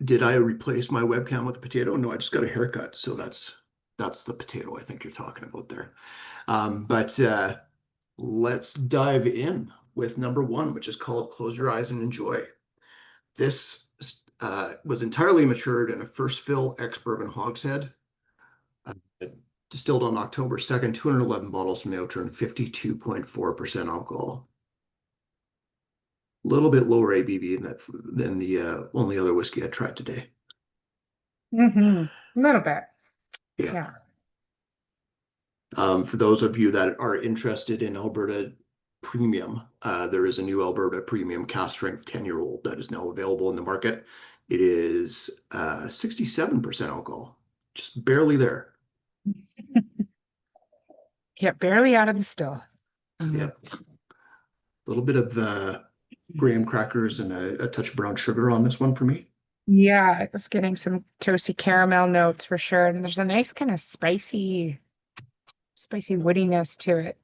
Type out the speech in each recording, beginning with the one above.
Did I replace my webcam with a potato? No, I just got a haircut, so that's the potato I think you're talking about there. But let's dive in with number one, which is called Close Your Eyes and Enjoy. This was entirely matured in a first fill ex-bourbon hogshead, uh, distilled on October 2nd, 211 bottles from the Outturn, 52.4% alcohol. A little bit lower ABV than the only other whiskey I tried today. A little bit. Yeah. Yeah. For those of you that are interested in Alberta Premium, there is a new Alberta Premium cast strength 10-year-old that is now available in the market. It is 67% alcohol, just barely there. Yeah, barely out of the still. Yeah, a little bit of graham crackers and a touch of brown sugar on this one for me. Yeah, I was getting some toasty caramel notes for sure. And there's a nice kind of spicy woodiness to it.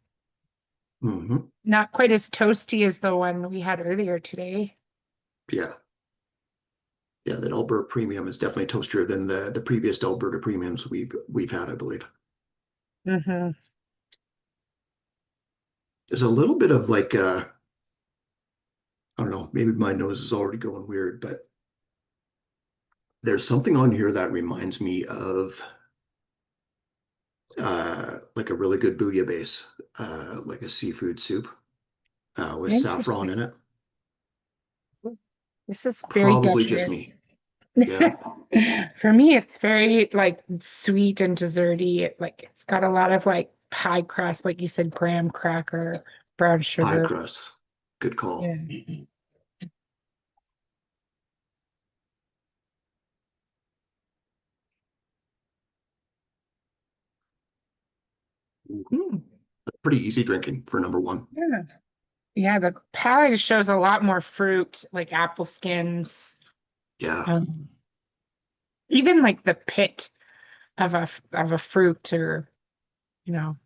Hmm. Not quite as toasty as the one we had earlier today. Yeah. Yeah, that Alberta Premium is definitely toastier than the previous Alberta Premiums we've had, I believe. Hmm There's a little bit of like I don't know, maybe my nose is already going weird, but there's something on here that reminds me of like a really good bouillabaisse, like a seafood soup with saffron Interesting. in it. This is very Probably just decadent. me. Yeah. For me, it's very like sweet and desserty. Like it's got a lot of like pie crust, like you said, graham cracker, brown Pie sugar. crust. Good call. Yeah. Mm, Pretty easy drinking for number one. yeah. Yeah, the palate shows a lot more fruit, like apple skins. Yeah. Um, Even like the pit of a fruit, or you know,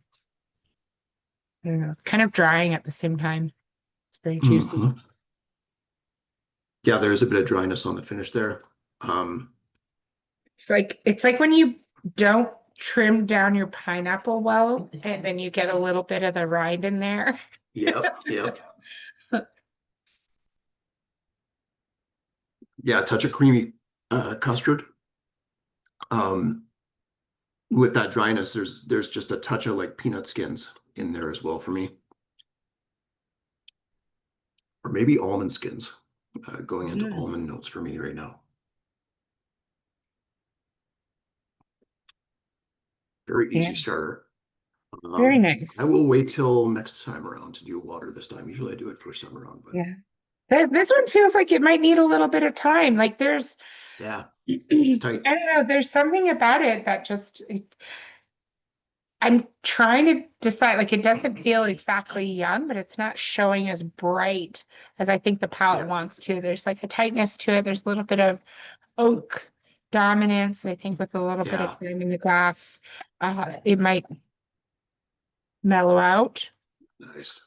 I don't know, it's kind of drying at the same time. It's very juicy. Hmm. Yeah, there is a bit of dryness on the finish there. Um, It's like when you don't trim down your pineapple well, and then you get a little bit of the rind in there. yep, yep. Yeah, a touch of creamy custard. Um, with that dryness, there's just a touch of like peanut skins in there as well for me, or maybe almond skins, going into Mm, almond notes for me right now. Very yeah, easy starter. very I nice. will wait till next time around to do water this time. Usually I do it first time around, but Yeah. This one feels like it might need a little bit of time. Like there's, yeah, it's I tight. don't know, there's something about it that just, I'm trying to decide, like it doesn't feel exactly young, but it's not showing as bright as I think the palette Yeah, wants to. There's like a tightness to it. There's a little bit of oak dominance. And I think with a little bit of yeah, time in the glass, it might mellow out. nice.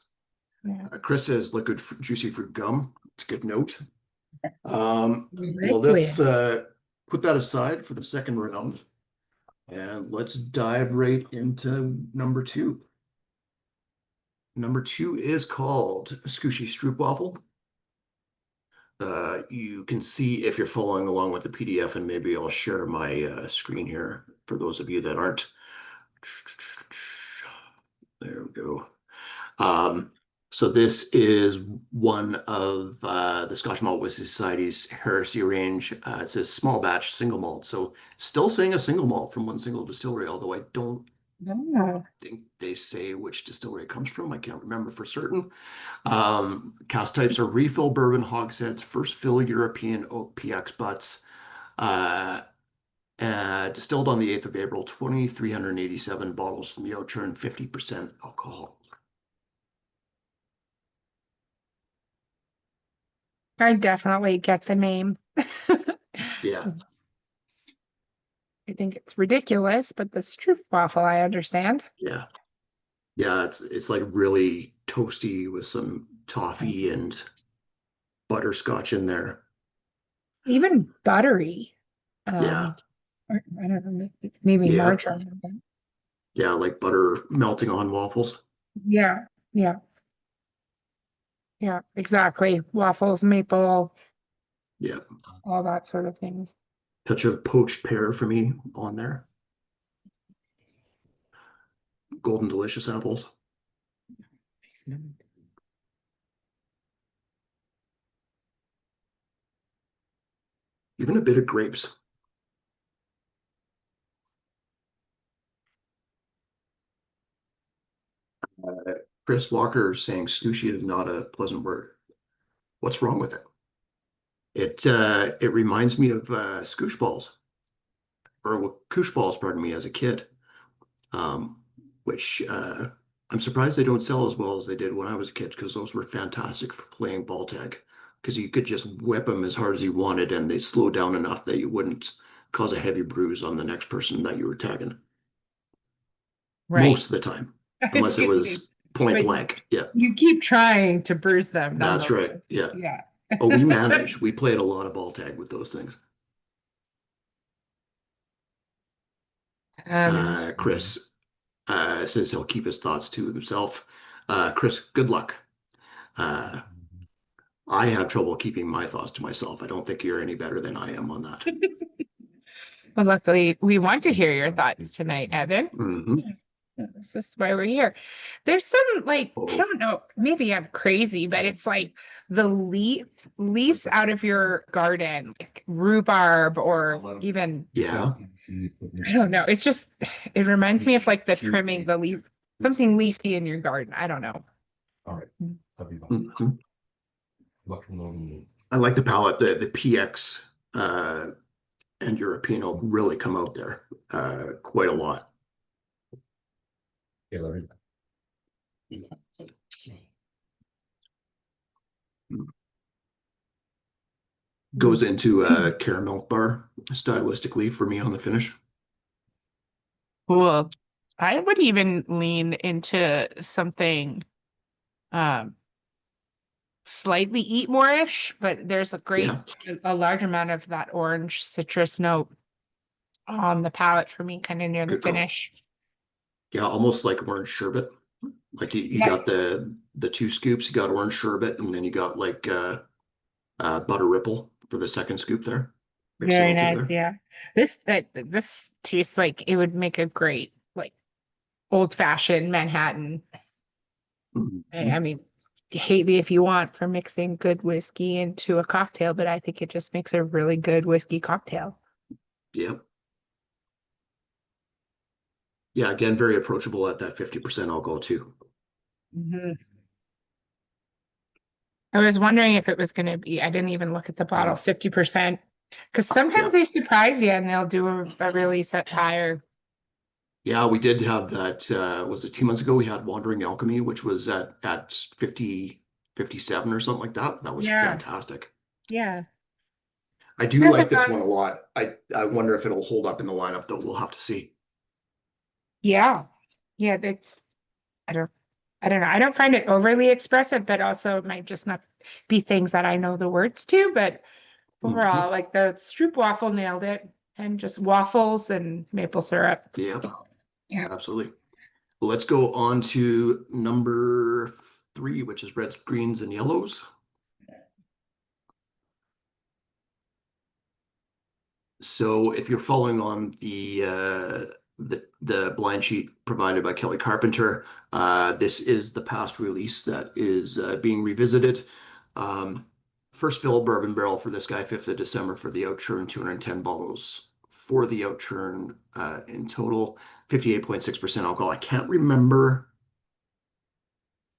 Yeah. Chris says liquid juicy fruit gum. It's a good note. Well, let's Liquid. put that aside for the second round and let's dive right into number two. Number two is called Skooshy Stroopwafel. You can see if you're following along with the PDF, and maybe I'll share my screen here for those of you that aren't. There we go. Um, so this is one of the Scotch Malt Whisky Society's Heresy range. It says small batch single malt. So still saying a single malt from one single distillery, although I don't Oh, think they say which distillery it comes from. I can't remember for certain. Cask types are refill bourbon hogsheads, first fill European oak PX butts, uh, distilled on the 8th of April, 2,387 bottles from the Outturn, 50% alcohol. I definitely get the name. Yeah, I think it's ridiculous, but the stroopwafel, I understand. yeah, yeah. It's like really toasty with some toffee and butterscotch in there. Even buttery. Yeah, Or, I don't know, maybe yeah, margarine. But yeah, like butter melting on waffles. yeah, yeah, yeah, exactly. Waffles, maple, Yeah, all that sort of thing. touch of poached pear for me on there. Golden delicious apples. Even a bit of grapes. Chris Walker saying Skooshy is not a pleasant word. What's wrong with it? It reminds me of scoosh balls or koosh balls, pardon me, as a kid. Um, which I'm surprised they don't sell as well as they did when I was a kid because those were fantastic for playing ball tag because you could just whip them as hard as you wanted and they slow down enough that you wouldn't cause a heavy bruise on the next person that you were tagging Right. most of the time, I was unless it gonna say, was point but blank. Yeah, you keep trying to bruise them that's right. nonetheless. Yeah. Yeah. Oh, we managed. We played a lot of ball tag with those things. Um, Chris says he'll keep his thoughts to himself. Chris, good luck. Uh, I have trouble keeping my thoughts to myself. I don't think you're any better than I am on that. well, luckily, we want to hear your thoughts tonight, Evan. Hmm. This is why we're here. There's some like, I Oh, don't know, maybe I'm crazy, but it's like the leaves out of your garden, like rhubarb or even yeah. I don't know. It's just it reminds me of like the trimming the leaf, something leafy in your garden. I don't know. Mhm. I like the palette. The PX uh, and European really come out there quite a lot. Goes into a caramel bar stylistically for me on the finish. Cool. I would even lean into something um slightly eat more-ish, but there's Yeah, a large amount of that orange citrus note on the palate for me, kind of near the good call. finish. Yeah, almost like orange sherbet. Like you Yeah, got the two scoops, you got orange sherbet, and then you got like butter ripple for the second scoop there. Mix it very all nice. together. Yeah. This tastes like it would make a great like old-fashioned Manhattan. I Mhm. mean, hate me if you want for mixing good whiskey into a cocktail, but I think it just makes a really good whiskey cocktail. Yep. Yeah, again, very approachable at that 50% alcohol too. Mhm. I was wondering if it was going to be, I didn't even look at the bottle, Mhm. 50%. Because sometimes Yep. they surprise you and they'll do a release that's higher. Yeah, we did have that. Was it 2 months ago? We had Wandering Alchemy, which was at 50, 57 or something like that. That was Yeah, fantastic. yeah. I do like Hasn't this one gone. a lot. I wonder if it'll hold up in the lineup, though. We'll have to see. Yeah. Yeah, that's I don't I don't know. I don't find it overly expressive, but also it might just not be things that I know the words to. But Mhm. overall, like the Stroop waffle nailed it. And just waffles and maple syrup. Yeah, Yeah. absolutely. Well, let's go on to number three, which is reds, greens, and yellows. So if you're following on the blind sheet provided by Kelly Carpenter, this is the past release that is being revisited. Um, First fill bourbon barrel for this guy, 5th of December for the Outturn, 210 bottles for the Outturn in total, 58.6% alcohol. I can't remember.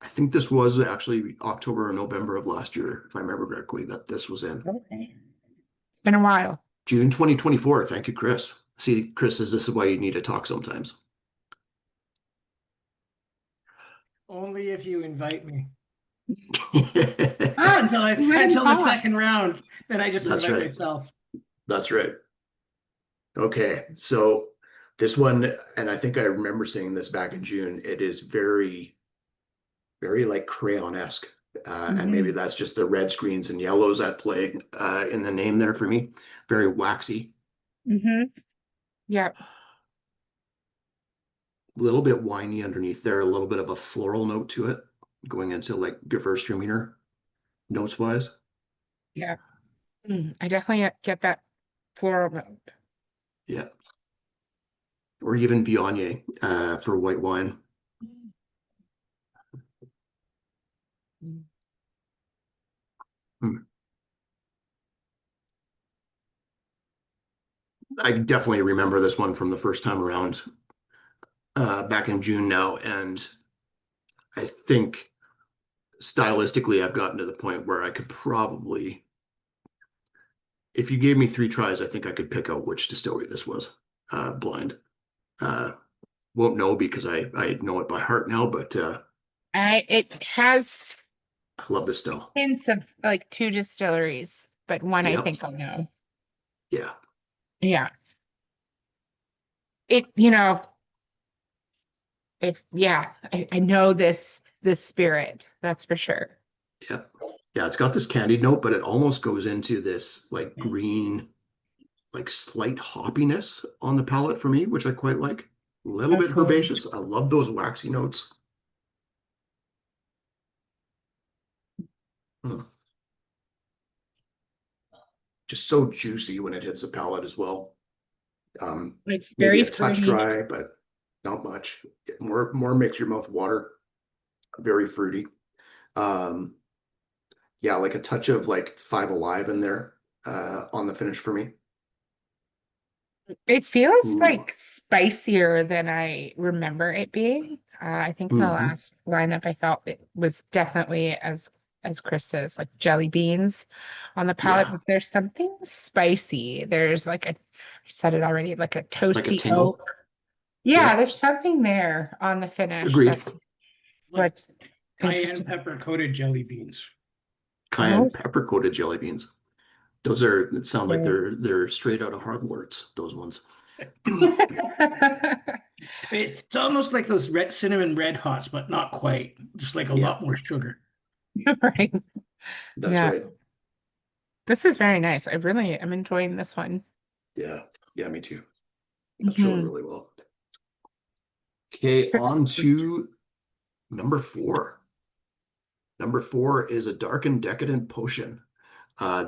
I think this was actually October or November of last year, if I remember correctly, that this was in. Okay. It's been a while. June 2024. Thank you, Chris. See, Chris says this is why you need to talk sometimes. Only if you invite me. That's Until Let him until the talk. second round, then I just invite right. myself. That's right. Okay, so this one, and I think I remember saying this back in June, it is very, very like crayon-esque. And maybe that's just the reds, greens, and yellows at play in the name there for me. Very waxy. Yeah. A little bit winey underneath there, a little bit of a floral note to it, going into like Gewürztraminer notes wise. Yeah. I definitely get that floral note. Yeah. Or even Viognier for white wine. I definitely remember this one from the first time around back in June now. And I think stylistically, I've gotten to the point where I could probably, if you gave me 3 tries, I think I could pick out which distillery this was blind. Won't know because I know it by heart now, but It has I love this still. hints of like 2 distilleries, but one I Yep. think I'll know. Yeah. Yeah. I know this spirit, that's for sure. Yeah. Yeah, it's got this candied note, but it almost goes into this like green, like slight hoppiness on the palate for me, which I quite like. A little bit Okay. herbaceous. I love those waxy notes. Mm. Just so juicy when it hits the palate as well. It's Maybe very a touch fruity. dry, but not much. More makes your mouth water. Very fruity. Um, yeah, like a touch of like Five Alive in there on the finish for me. It feels Ooh. like spicier than I remember it being. I think in the Hmm. last lineup I felt it was definitely as Chris says, like jelly beans on the palate, Yeah, but there's something spicy. There's like I said it already, like a like a toasty tingle. oak. Yeah, Yep, there's something there on the finish agreed. that's Like what's cayenne interesting. pepper coated jelly beans. Cayenne Oh, pepper coated jelly beans. Those are, it sound like yeah. they're straight out of Hogwarts, those ones. It's almost like those red cinnamon red hots, but not quite. Just like a Yeah, lot more sugar. Right. that's Yeah. right. This is very nice. I really am enjoying this one. Yeah, yeah, me too. That's showing Mhm. really well. Okay, on to number 4. Number 4 is a dark and decadent potion.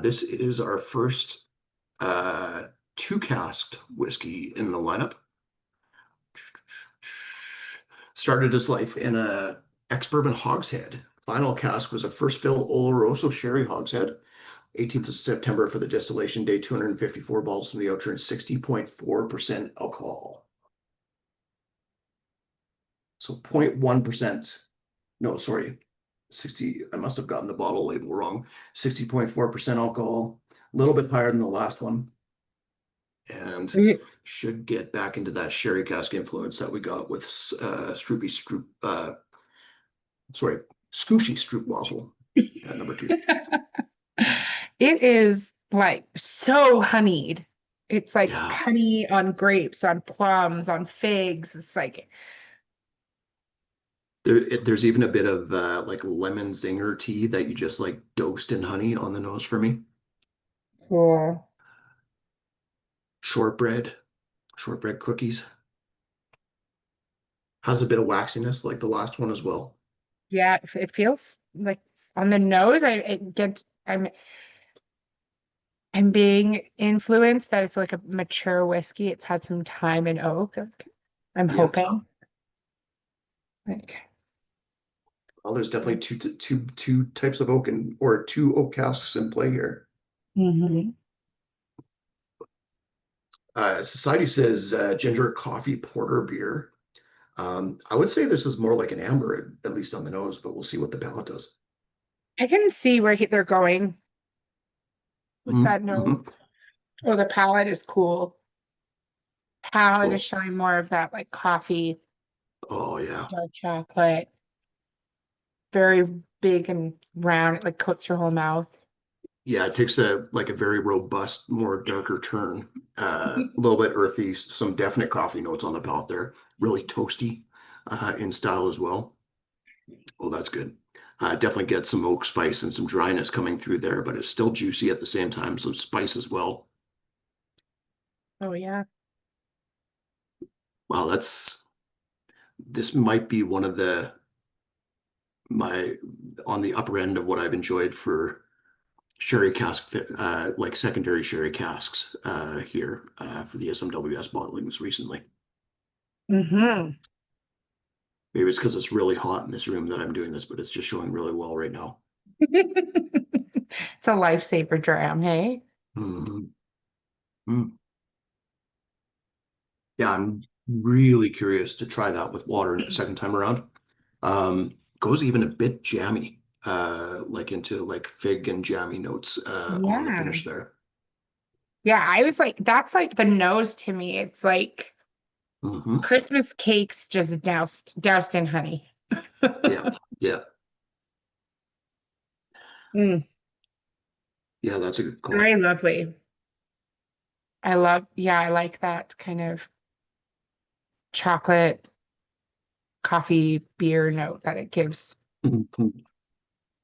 This is our first 2 casked whiskey in the lineup. Started his life in a ex-bourbon hogshead. Final cask was a first fill Oloroso sherry hogshead. 18th of September for the distillation day, 254 bottles from the Outturn, 60.4% alcohol. So 0.1%. No, sorry. 60. I must have gotten the bottle label wrong. 60.4% alcohol. A little bit higher than the last one. And It's- should get back into that sherry cask influence that we got with sorry, Skooshy Stroopwafel at number 2. It is like so honeyed. It's like Yeah. honey on grapes, on plums, on figs. It's like, There's even a bit of like lemon zinger tea that you just like dosed in honey on the nose for me. cool. Shortbread, shortbread cookies. Has a bit of waxiness like the last one as well. Yeah, it feels like on the nose, I'm being influenced that it's like a mature whiskey. It's had some time in oak. I'm Yep. hoping. Like, Well, there's definitely two types of oak or 2 oak casks in play here. mhm. Society says ginger coffee porter beer. I would say this is more like an amber, at least on the nose, but we'll see what the palate does. I can see where they're going with that note. Mm-hmm. Oh, the palette is cool. Palette is Oh, showing more of that like coffee, oh yeah. dark chocolate, very big and round. It like coats your whole mouth. Yeah, it takes a like a very robust, more darker turn. A little bit earthy, some definite coffee notes on the palate there. Really toasty in style as well. Oh, that's good. Definitely get some oak spice and some dryness coming through there, but it's still juicy at the same time, some spice as well. Oh yeah. Wow, this might be one of my on the upper end of what I've enjoyed for sherry cask, like secondary sherry casks here for the SMWS bottlings recently. Mm-hmm. Maybe it's because it's really hot in this room that I'm doing this, but it's just showing really well right now. It's a lifesaver dram, hey? Mhm. Mm. Yeah, I'm really curious to try that with water a second time around. Goes even a bit jammy, like into like fig and jammy notes on the Yeah. finish there. Yeah, I was like, that's like the nose to me. It's like Hmm. Christmas cakes just doused in honey. Yeah, yeah, Mm, yeah, that's a good call. very lovely. I love, yeah, I like that kind of chocolate coffee beer note that it gives. Mhm.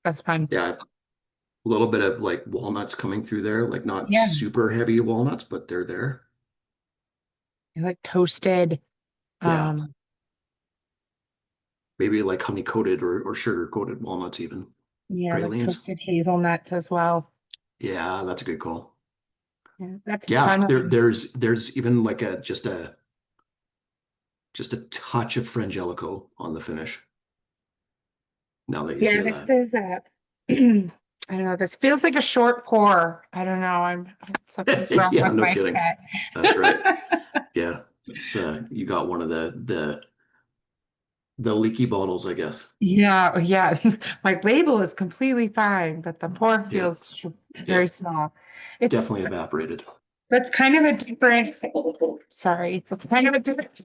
That's fun. Yeah, a little bit of like walnuts coming through there, like not Yeah, super heavy walnuts, but they're there. I like toasted. Yeah, Um, maybe like honey coated or sugar coated walnuts even. yeah, like Pralines. toasted hazelnuts as well. Yeah, that's a good call. Yeah, that's a Yeah, fun one. there's even like a just a touch of Frangelico on the finish. Now that you Yeah, say this that. is I don't know, this feels like a short pour. I don't know, something's wrong Yeah, with no my kidding. set. That's right. Yeah. It's you got one of the leaky bottles, I guess. Yeah, yeah. My label is completely fine, but the pour Yeah. feels Yeah. very small. It's Definitely evaporated. that's kind of a different. Sorry, that's kind of a different.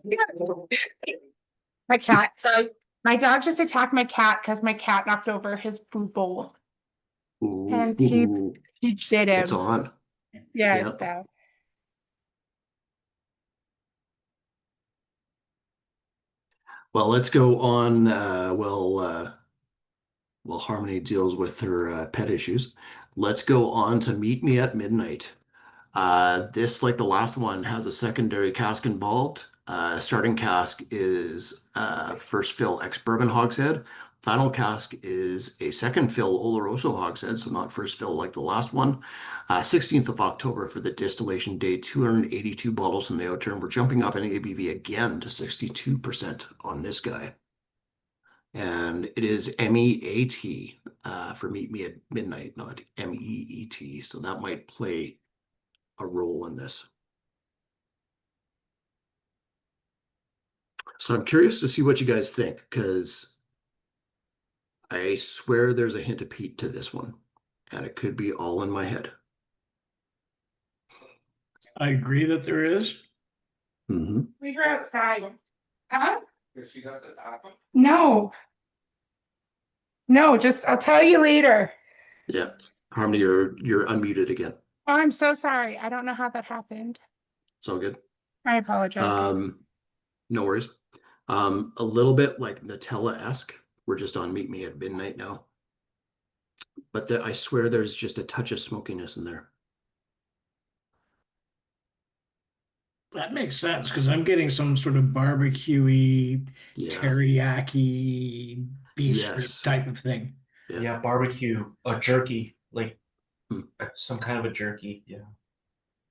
My cat. So my dog just attacked my cat because my cat knocked over his food bowl Ooh, and ooh, he bit it's him. on. Yeah, it's Yeah. bad. Well, let's go on. Well, Harmony deals with her pet issues. Let's go on to Meet Me at Midnight. This, like the last one, has a secondary cask involved. Starting cask is first fill ex-bourbon hogshead. Final cask is a second fill Oloroso hogshead, so not first fill like the last one. 16th of October for the distillation date, 282 bottles in the Outturn. We're jumping up in ABV again to 62% on this guy. And it is MEAT for Meet Me at Midnight, not MEET. So that might play a role in this. So I'm curious to see what you guys think, because I swear there's a hint of peat to this one, and it could be all in my head. I agree that there is. Hmm. Leave her outside. Huh? No, no, just I'll tell you later. Yeah. Harmony, you're unmuted again. Oh, I'm so sorry. I don't know how that happened. It's all good. I apologize. Um, no worries. A little bit like Nutella-esque. We're just on Meet Me at Midnight now. But I swear there's just a touch of smokiness in there. That makes sense because I'm getting some sort of barbecue-y, Yeah. teriyaki beef strip Yes. type of thing. Yeah. Yeah, barbecue, a jerky, like Hmm. some kind of a jerky. Yeah.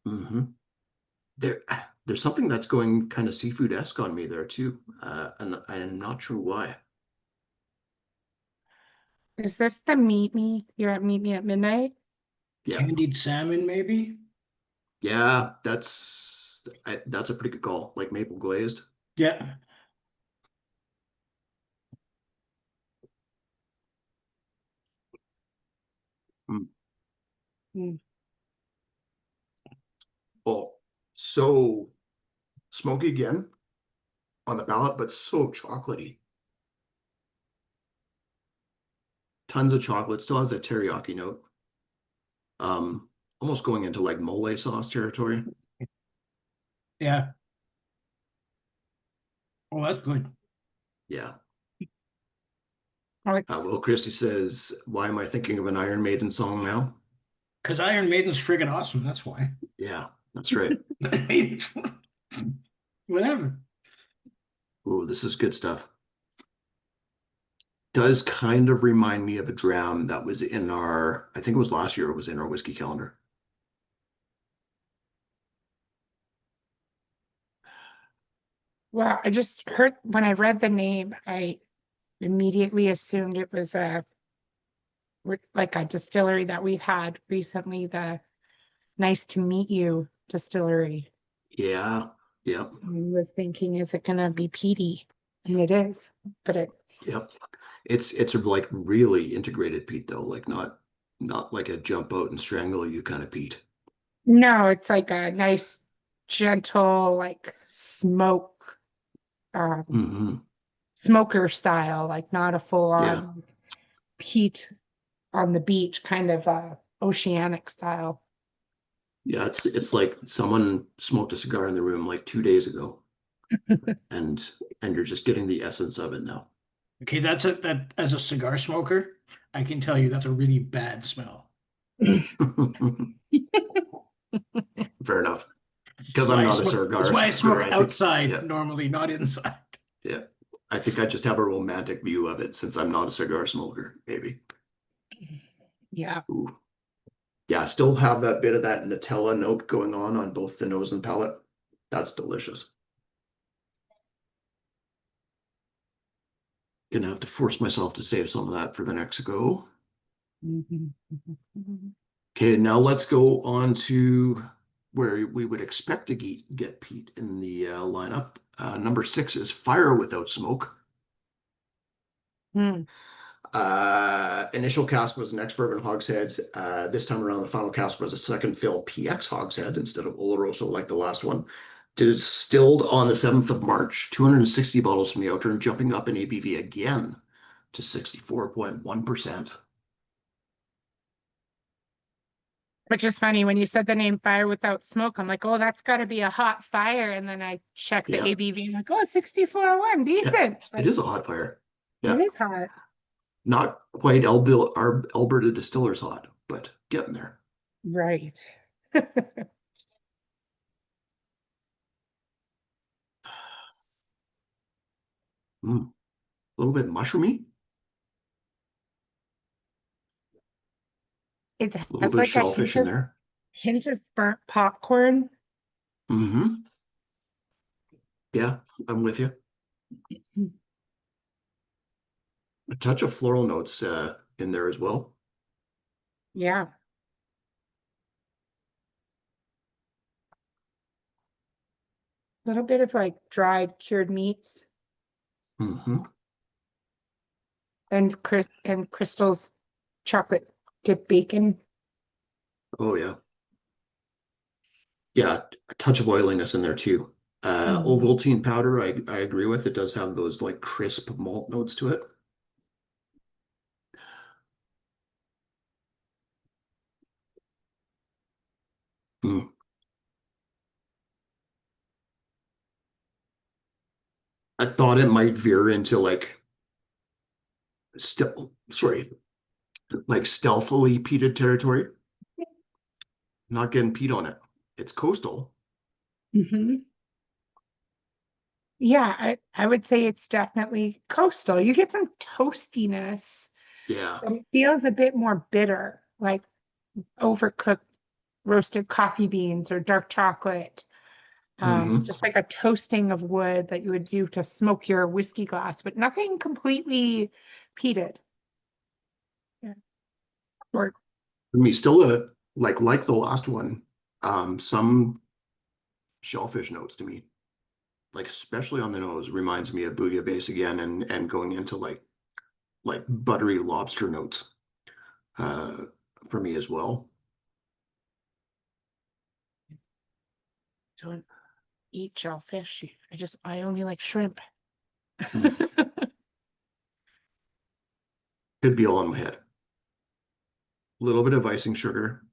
Hmm. There, there's something that's going kind of seafood-esque on me there too, and I'm not sure why. Is this the meet me? You're at meet me at midnight? Yeah, Candied salmon, maybe? yeah, that's a pretty good call. Like maple glazed. Yeah. Mm. Mm. Oh, so smoky again on the palate, but so chocolatey. Tons of chocolate. Still has that teriyaki note. Um, Almost going into like mole sauce territory. Yeah. Oh, that's good. Yeah. Oh, it's Will Christie says, why am I thinking of an Iron Maiden song now? Because Iron Maiden's friggin' awesome. That's why. Yeah, that's right. Whatever. Ooh, this is good stuff. Does kind of remind me of a dram that was in our, I think it was last year, it was in our whiskey calendar. well, I just heard when I read the name, I immediately assumed it was like a distillery that we've had recently, the Nice to Meet You distillery. Yeah, yep, I was thinking, is it gonna be peaty? And it is, but yep. It's a like really integrated peat though, like not like a jump out and strangle you kind of peat. no, it's like a nice, gentle, like um, Hmm. smoker style, like not a full Yeah, on peat on the beach, kind of oceanic style. yeah. It's like someone smoked a cigar in the room like 2 days ago, and you're just getting the essence of it now. Okay, that as a cigar smoker, I can tell you that's a really bad smell. Fair enough. Because That's I'm why I not a smoke. That's cigar why I smoker. smoke I think, outside yeah, normally, not inside. yeah. I think I just have a romantic view of it since I'm not a cigar smoker, maybe. Yeah. Ooh. Yeah, still have that bit of that Nutella note going on both the nose and palate. That's delicious. Gonna have to force myself to save some of that for the next go. Mhm. Okay, now let's go on to where we would expect to get Pete in the lineup. Number 6 is Fire Without Smoke. Hmm. Initial cast was an ex-bourbon hogshead. This time around, the final cast was a second fill PX hogshead instead of Oloroso like the last one. Distilled on the 7th of March, 260 bottles from the Outturn, jumping up in ABV again to 64.1%. Which is funny when you said the name Fire Without Smoke, I'm like, oh, that's got to be a hot fire. And then I check the Yeah, ABV, I'm like, oh, 64.1, yeah, decent. it Like, is a hot fire. it Yeah, is hot. not quite Alberta Distillers hot, but getting there. Right. A little bit mushroomy, It a little has bit of like a shellfish in there. hint of burnt popcorn. Hmm. Yeah, I'm with you. A touch of floral notes in there as well. Yeah. A little bit of like dried cured meats Hmm. and Crystal's chocolate dipped bacon. Oh yeah. Yeah, a touch of oiliness in there too. Mhm. Ovaltine powder, I agree with. It does have those like crisp malt notes to it. Mm. I thought it might veer into like still sorry, like stealthily peated territory. Not getting peat on it. It's coastal. Mhm. Yeah, I would say it's definitely coastal. You get some toastiness, Yeah. but it feels a bit more bitter, like overcooked roasted coffee beans or dark chocolate. Hmm. Just like a toasting of wood that you would do to smoke your whiskey glass, but nothing completely peated. Yeah. Or I mean, still a like the last one. Some shellfish notes to me, like especially on the nose, reminds me of bouillabaisse again, and going into like buttery lobster notes uh, for me as well. don't eat shellfish. I only like shrimp. Hmm. Could be all in my head. A little bit of icing sugar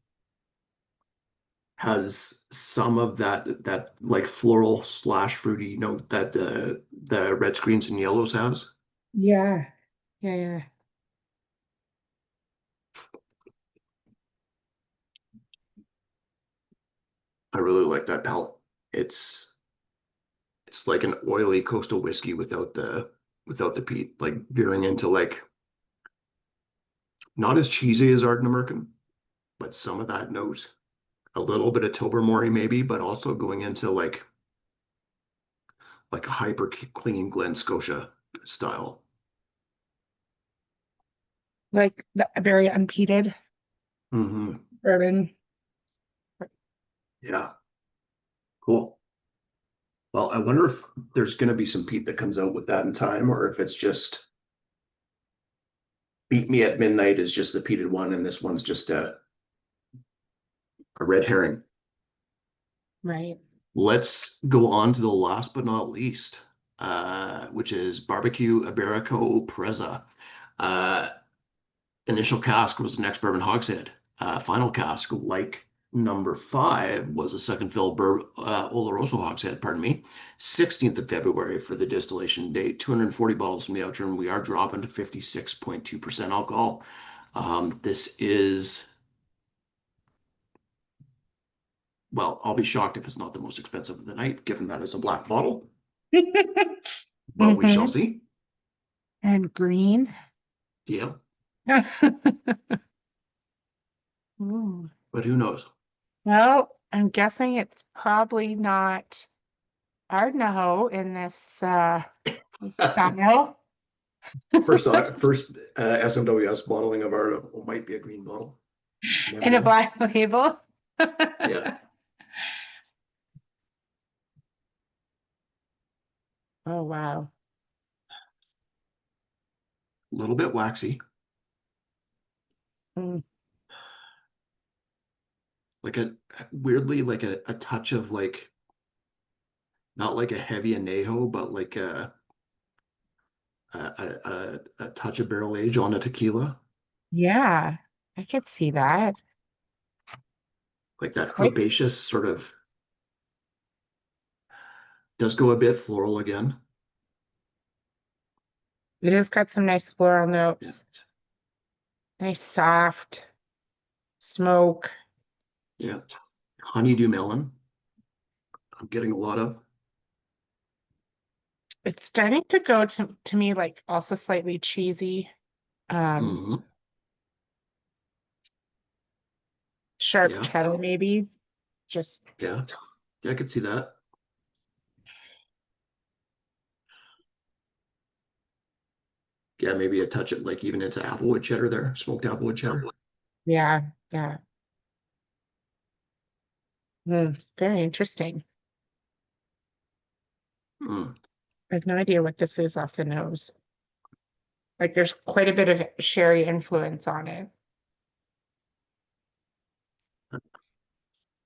has some of that like floral slash fruity note that the red screens and yellows has. Yeah. Yeah, yeah. I really like that palate. It's like an oily coastal whiskey without the peat, like veering into like not as cheesy as Ardnamurchan, but some of that note, a little bit of Tobermory maybe, but also going into like a hyper clean Glen Scotia style. Like the very unpeated Hmm. bourbon. Yeah, cool. Well, I wonder if there's going to be some peat that comes out with that in time, or if it's just Beat Me at Midnight is just the peated one, and this one's just a red herring. Right. Let's go on to the last but not least, which is Barbecue Iberico Preza. Initial cask was an ex-bourbon hogshead. Final cask, like number 5, was a second fill Oloroso hogshead, pardon me. 16th of February for the distillation date. 240 bottles from the Outturn. We are dropping to 56.2% alcohol. This is, well, I'll be shocked if it's not the most expensive of the night, given that it's a black bottle, but we shall Mhm. see. And green. Yeah, Ooh. but who knows? Well, I'm guessing it's probably not Ardnaho in this style. First SMWS bottling of our might be a green bottle. Never In a know. black label. Yeah. Oh, wow. A little bit waxy, Mm, like a weirdly like a touch of like not like a heavy añejo, but like a touch of barrel age on a tequila, yeah, I could see that. like It's that quite, herbaceous sort of does go a bit floral again. it has got some nice floral Yeah, notes. Nice soft smoke. yeah. Honeydew melon. I'm getting a lot of. It's starting to go to me like also slightly cheesy. Mhm. Sharp Yeah, cheddar maybe. Just yeah, yeah. I could see that. Yeah, maybe a touch of like even into applewood cheddar there, smoked applewood cheddar. yeah, yeah. Very interesting. Mm. I have no idea what this is off the nose. Like there's quite a bit of sherry influence on it.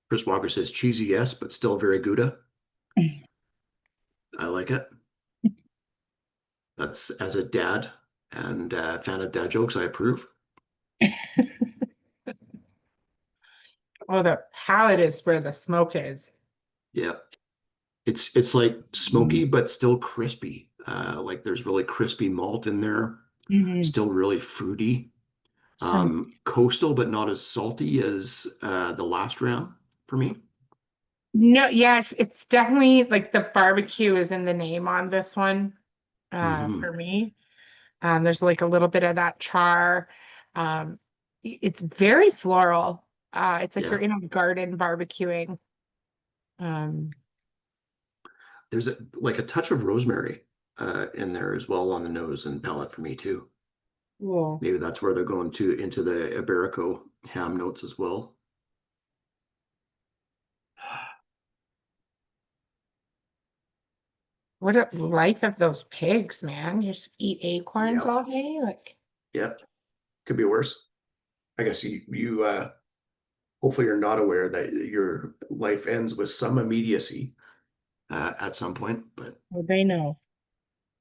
Chris Walker says cheesy, yes, but still very Gouda. I like it. That's as a dad and fan of dad jokes, I approve. Oh, the palate is where the smoke is. Yeah. It's like smoky but still crispy. Like there's really crispy malt in there, Mhm. still really fruity. Some Coastal but not as salty as the last round for me. no, yeah, it's definitely like the barbecue is in the name on this one, Hmm. for me. There's like a little bit of that char. It's very floral. It's like you're Yeah. in a garden barbecuing. Um, There's like a touch of rosemary in there as well on the nose and palate for me too. cool. Maybe that's where they're going to into the Iberico ham notes as well. What a life of those pigs, man. You just eat acorns Yeah. all day. Like, Yeah. Could be worse. I guess you hopefully you're not aware that your life ends with some immediacy at some point, but well, they know.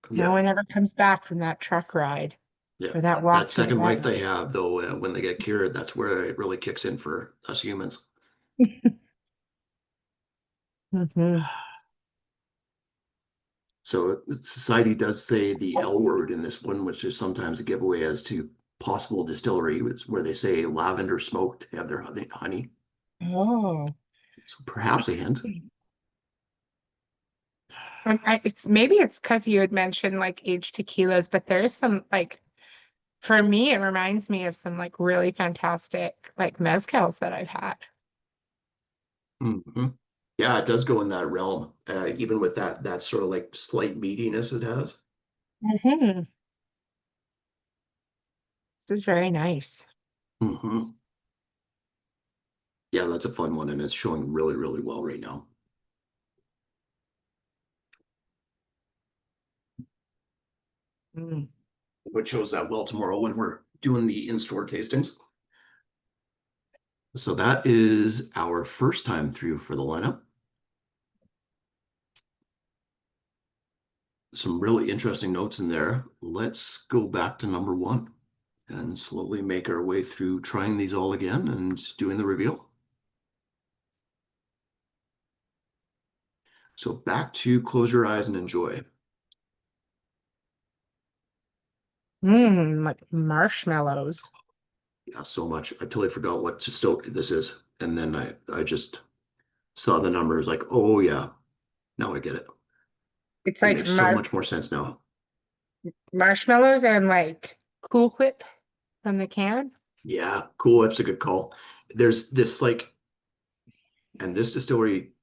No yeah, one ever comes back from that truck ride yeah. or that That walk to the second life vet. they have, though, when they get cured, that's where it really kicks in for us humans. Hmm. So society does say the L word in this one, which is sometimes a giveaway as to possible distillery, where they say lavender smoked to have their honey. Oh, So perhaps a hint. Maybe it's because you had mentioned like aged tequilas, but there's some like, for me, it reminds me of some like really fantastic like mezcals that I've had. Mhm. Yeah, it does go in that realm, even with that sort of like slight meatiness it has. Hmm. This is very nice. Hmm. Yeah, that's a fun one, and it's showing really, really well right now. Mm. Which shows that well tomorrow when we're doing the in-store tastings. So that is our first time through for the lineup. Some really interesting notes in there. Let's go back to number one and slowly make our way through trying these all again and doing the reveal. So back to close your eyes and enjoy. Like marshmallows. Yeah, so much. I totally forgot what still this is. And then I just saw the numbers like, oh yeah, now I get it. It's It like makes so much more sense now. marshmallows and like Cool Whip from the can. Yeah, Cool Whip's a good call. There's this like, and this distillery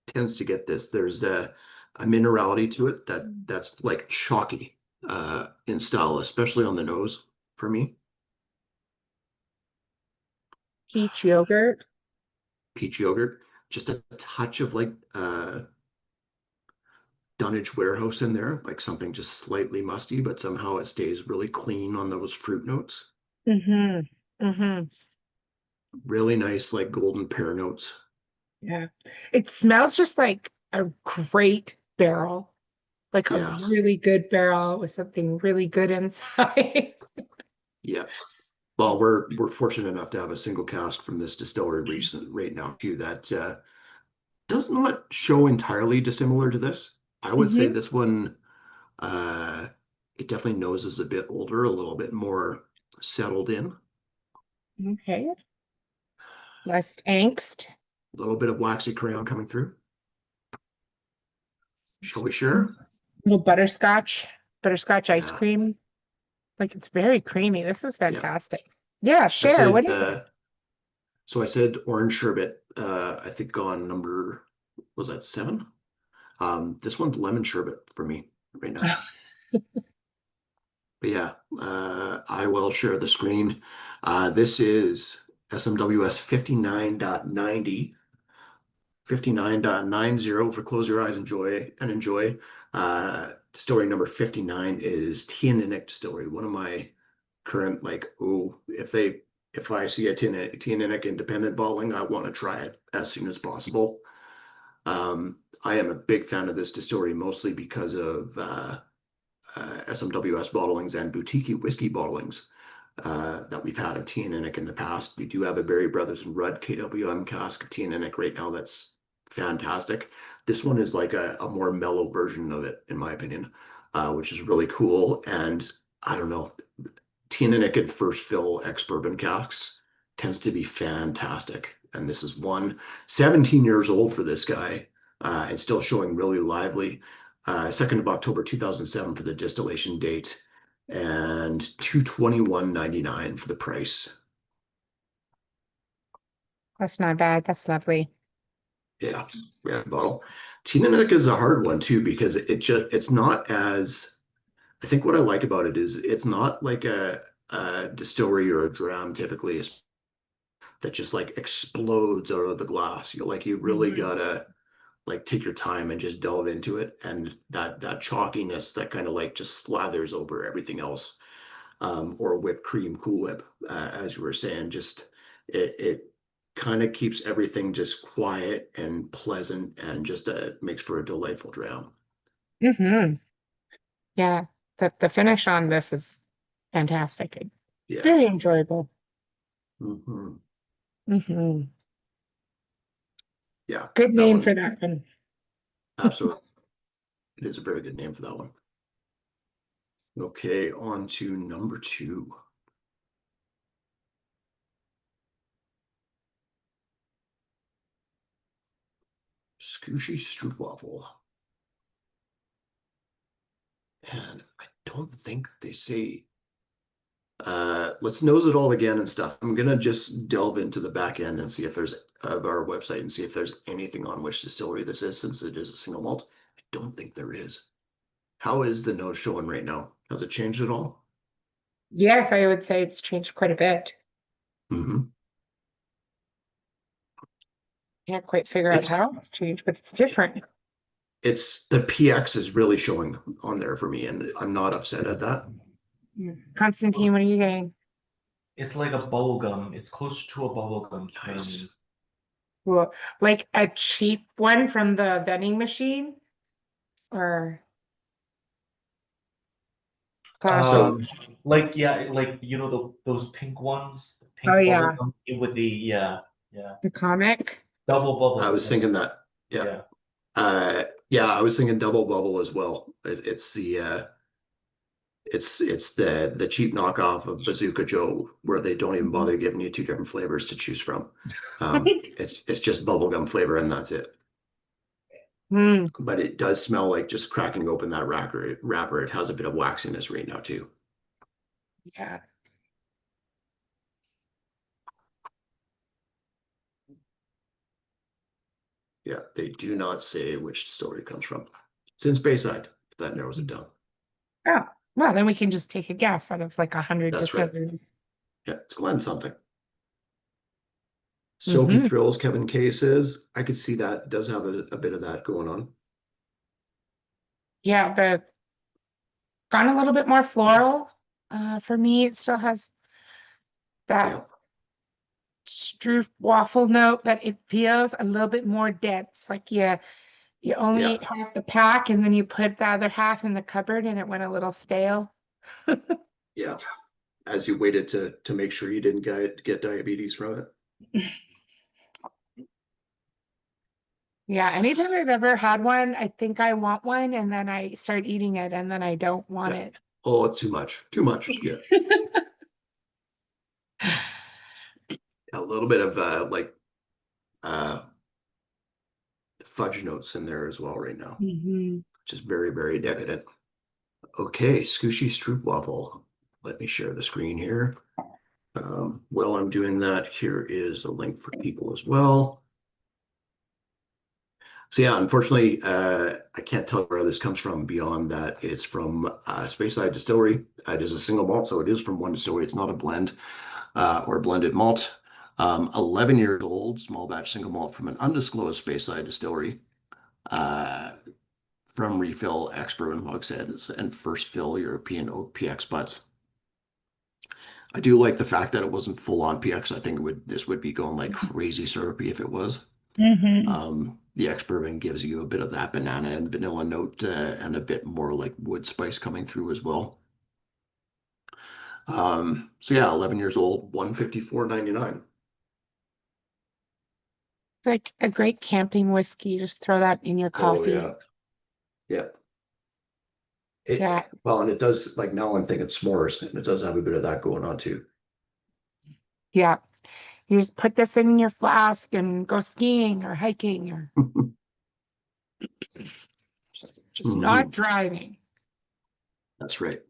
tends to get this. There's a minerality to it that's like chalky in style, especially on the nose for me. Peach yogurt. Peach yogurt, just a touch of like Dunnage Warehouse in there, like something just slightly musty, but somehow it stays really clean on those fruit notes. Mm-hmm. Mm-hmm. Really nice, like golden pear notes. Yeah. It smells just like a great barrel, like a Yeah, really good barrel with something really good inside. yeah. Well, we're fortunate enough to have a single cask from this distillery recent right now too that does not show entirely dissimilar to this. I would say Hmm. this one uh it definitely noses a bit older, a little bit more settled in, Okay. Less angst. a little bit of waxy crayon coming through. Shall we share? Little butterscotch ice Yeah, cream. Like it's very creamy. This is yeah. fantastic. Yeah, I share. said What is it? so I said orange sherbet, I think on number, was that 7? This one's lemon sherbet for me right now. But yeah, I will share the screen. This is SMWS 59.90, 59.90 for Close Your Eyes Enjoy and Enjoy. Distillery number 59 is Tianinic Distillery, one of my current, like, oh, if I see a Tianinic independent bottling, I want to try it as soon as possible. I am a big fan of this distillery mostly because of SMWS bottlings and boutique whiskey bottlings that we've had of Tianinic in the past. We do have a Berry Brothers and Rudd KWM cask of Tianinic right now that's fantastic. This one is like a more mellow version of it, in my opinion, which is really cool. And I don't know, Tianinic and first fill ex-bourbon casks tends to be fantastic. And this is one 17 years old for this guy and still showing really lively. 2nd of October 2007 for the distillation date and $221.99 for the price. That's not bad. That's lovely. Yeah, yeah, bottle. Tianinic is a hard one too because it's not as, I think what I like about it is it's not like a distillery or a dram typically that just like explodes out of the glass. You really Mhm. gotta like take your time and just delve into it, and that chalkiness that kind of like just slathers over everything else, or whipped cream, Cool Whip, as you were saying, just it kind of keeps everything just quiet and pleasant and just makes for a delightful dram. Hmm. Yeah. The finish on this is fantastic. Yeah. Very enjoyable. Hmm. Hmm. Yeah, Good that name for one, that one. absolutely. It is a very good name for that one. Okay, on to number 2. Skooshy Stroopwafel. And I don't think they say. Let's nose it all again and stuff. I'm gonna just delve into the back end and see if there's of our website and see if there's anything on which distillery this is, since it is a single malt. I don't think there is. How is the nose showing right now? Has it changed at all? Yes, I would say it's changed quite a bit. Mm-hmm. Can't quite figure out It's- how it's changed, but it's different. It's the PX is really showing on there for me, and I'm not upset at that. Constantine, what are you getting? It's like a bubble gum. It's closer to a bubble gum. Nice. Well, like a cheap one from the vending machine, or classic? Like yeah, like those pink ones, the pink Oh, bubble yeah. gum with the yeah The comic. double bubble. I was yeah. thinking that. Yeah. Yeah, I was thinking double bubble as well. It's the it's the cheap knockoff of Bazooka Joe, where they don't even bother giving you two different flavors to choose from. It's just bubblegum flavor and that's it. Hmm. But it does smell like just cracking open that wrapper. It has a bit of waxiness right now too. Yeah. Yeah, they do not say which distillery it comes from. It's in Speyside. That narrows it down. Oh, well, then we can just take a guess out of like 100 That's right. distilleries. Yeah, it's Glen something. Soapy Thrills, Kevin K says. I could see that. It does have a bit of that going on. Yeah, the gone a little bit more floral. For me, it still has that Yeah. Stroop waffle note, but it feels a little bit more dense. Like you only Yeah. ate half the pack and then you put the other half in the cupboard and it went a little stale. Yeah. As you waited to make sure you didn't get diabetes from it. Yeah, anytime I've ever had one, I think I want one and then I start eating it and then I don't want Yeah. it. Oh, it's too much. Too much. Yeah. A little bit of uh fudge notes in there as well right now, Mhm. which is very, very decadent. Okay, Skooshy Stroopwafel. Let me share the screen here. While I'm doing that, here is a link for people as well. So yeah, unfortunately, I can't tell where this comes from beyond that it's from Speyside Distillery. It is a single malt, so it is from one distillery. It's not a blend or blended malt. 11 years old, small batch single malt from an undisclosed Speyside Distillery. From refill expert and hogsheads and first fill European oak PX butts. I do like the fact that it wasn't full on PX. I think this would be going like crazy syrupy if it was. The ex bourbon gives you a bit of that banana and vanilla note and a bit more like wood spice coming through as well. So yeah, 11 years old, $154.99. It's like a great camping whiskey. Just throw that in your coffee. Oh yeah. Yeah. Well, and it does, like, now I'm thinking s'mores, and it does have a bit of that going on too. Yeah. You just put this in your flask and go skiing or hiking or just not driving. That's right.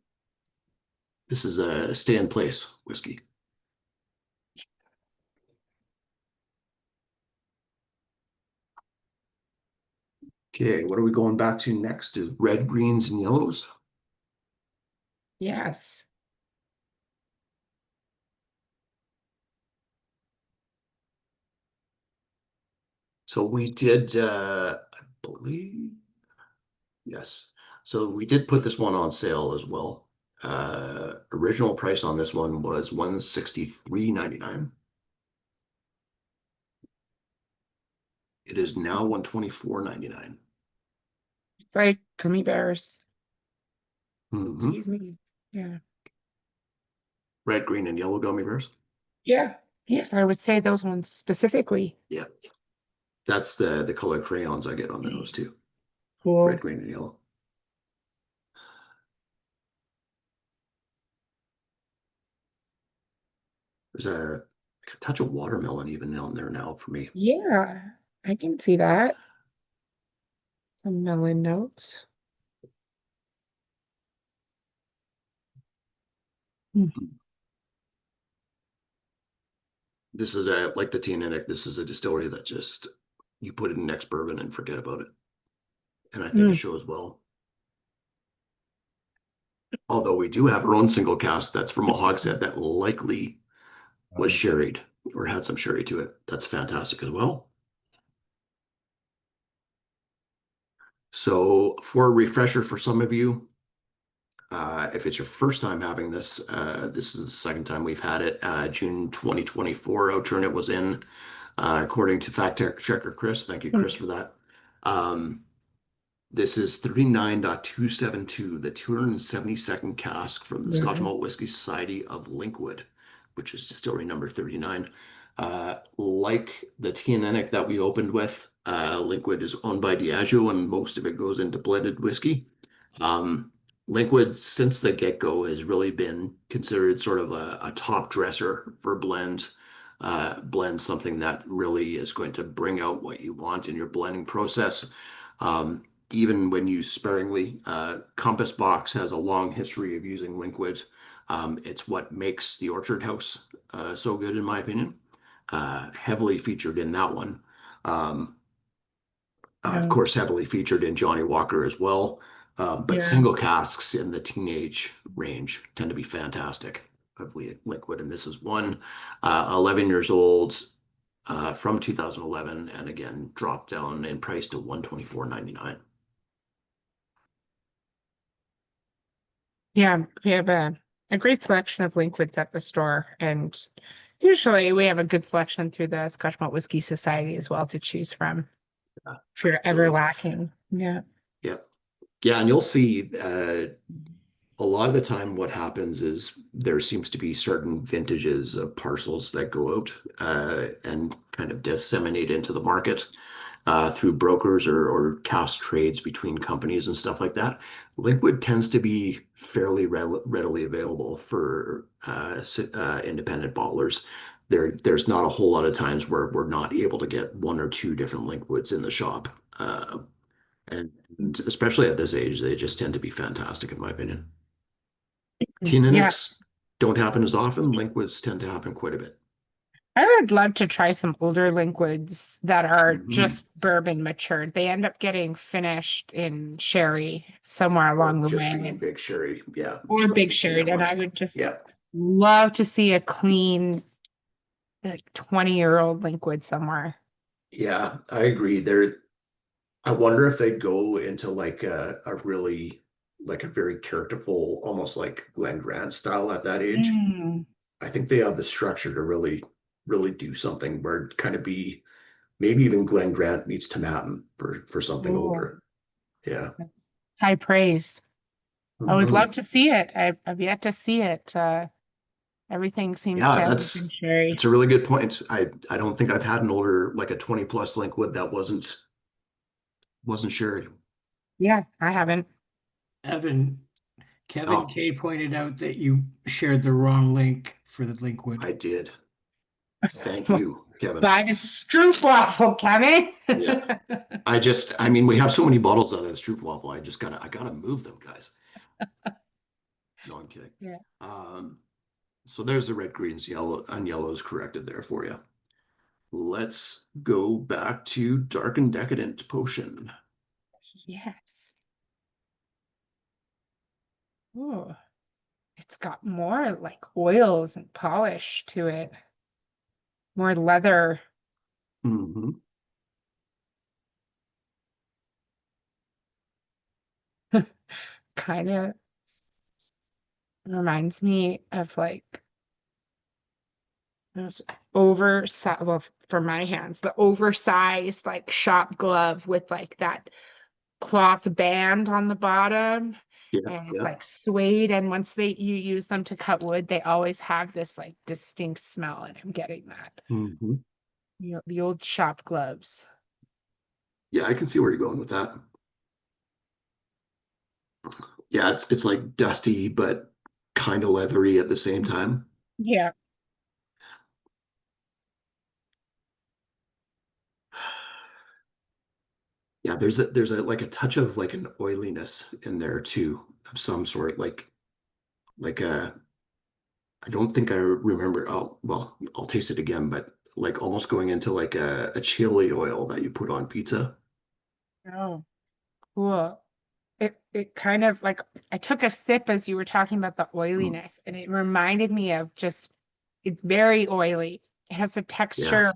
This is a stay in place whiskey. Okay, what are we going back to next? Is red, greens, and yellows? Yes. So we did, I believe, yes. So we did put this one on sale as well. Original price on this one was $163.99. It is now $124.99. It's like gummy bears. Mhm. Excuse me. Yeah. Red, green, and yellow gummy bears. Yeah. Yes, I would say those ones specifically. Yeah. That's the color crayons I get on the nose too. Cool. Red, green, and yellow. There's a touch of watermelon even on there now for me. Yeah, I can see that. Some melon notes. This is a, like the T&N, this is a distillery that just, you put it in next bourbon and forget about it. And I think it shows well. Although we do have our own single cask that's from a hogshead that likely was sherried or had some sherry to it. That's fantastic as well. So for a refresher for some of you, if it's your first time having this, this is the second time we've had it. June 2024, Outturn it was in, according to fact checker Chris. Thank you, Chris, for that. This is 39.272, the 272nd cask from the Scotch Malt Whisky Society of Linkwood, which is distillery number 39. Like the T&N that we opened with, Linkwood is owned by Diageo, and most of it goes into blended whiskey. Linkwood, since the get-go, has really been considered sort of a top dresser for blends. Blend something that really is going to bring out what you want in your blending process. Even when used sparingly, Compass Box has a long history of using Linkwood. It's what makes the Orchard House so good, in my opinion. Heavily featured in that one. Of course, heavily featured in Johnny Walker as well. But single casks in the teenage range tend to be fantastic of Linkwood. And this is one 11 years old from 2011, and again, dropped down in price to $124.99. Yeah, we have a great selection of Linkwoods at the store, and usually we have a good selection through the Scotch Malt Whisky Society as well to choose from. If you're ever lacking. Yeah. Yeah. Yeah, and you'll see a lot of the time what happens is there seems to be certain vintages of parcels that go out and kind of disseminate into the market through brokers or cask trades between companies and stuff like that. Linkwood tends to be fairly readily available for independent bottlers. There's not a whole lot of times where we're not able to get one or two different Linkwoods in the shop. And especially at this age, they just tend to be fantastic, in my opinion. T&Ns don't happen as often. Linkwoods tend to happen quite a bit. I would love to try some older Linkwoods that are just bourbon matured. They end up getting finished in sherry somewhere along the way. Being big sherry, yeah. Or big sherry. And I would just love to see a clean, like 20-year-old Linkwood somewhere. Yeah, I agree. I wonder if they'd go into like a really, like a very characterful, almost like Glen Grant style at that age. I think they have the structure to really do something where it kind of be maybe even Glen Grant meets Tomatin for something older. Yeah. That's high praise. I would love to see it. I've yet to see it. Everything seems to have been sherry. It's a really good point. I don't think I've had an older, like a 20 plus Linkwood that wasn't sherry. Yeah, I haven't. Kevin K pointed out that you shared the wrong link for the Linkwood. I did. Thank you, Kevin. Buy a STOOPWAFEL, Kevin. Yeah. I mean, we have so many bottles out of this STOOPWAFEL. I gotta move them, guys. No, I'm kidding. Yeah. So there's the red, greens, yellow, and yellows corrected there for you. Let's go back to Dark and Decadent Potion. Yes. Oh, it's got more like oils and polish to it. More leather. Kind of reminds me of like those oversized, well, for my hands, the oversized like shop glove with like that cloth band on the bottom. And it's like suede, and once you use them to cut wood, they always have this like distinct smell, and I'm getting that. The old shop gloves. Yeah, I can see where you're going with that. Yeah, it's like dusty but kind of leathery at the same time. Yeah. Yeah, there's a like a touch of like an oiliness in there too, of some sort, like I don't think I remember. Oh, well, I'll taste it again, but like almost going into like a chili oil that you put on pizza. Oh, cool. It kind of like I took a sip as you were talking about the Mm, oiliness, and it reminded me of just it's very oily. It has the yeah, texture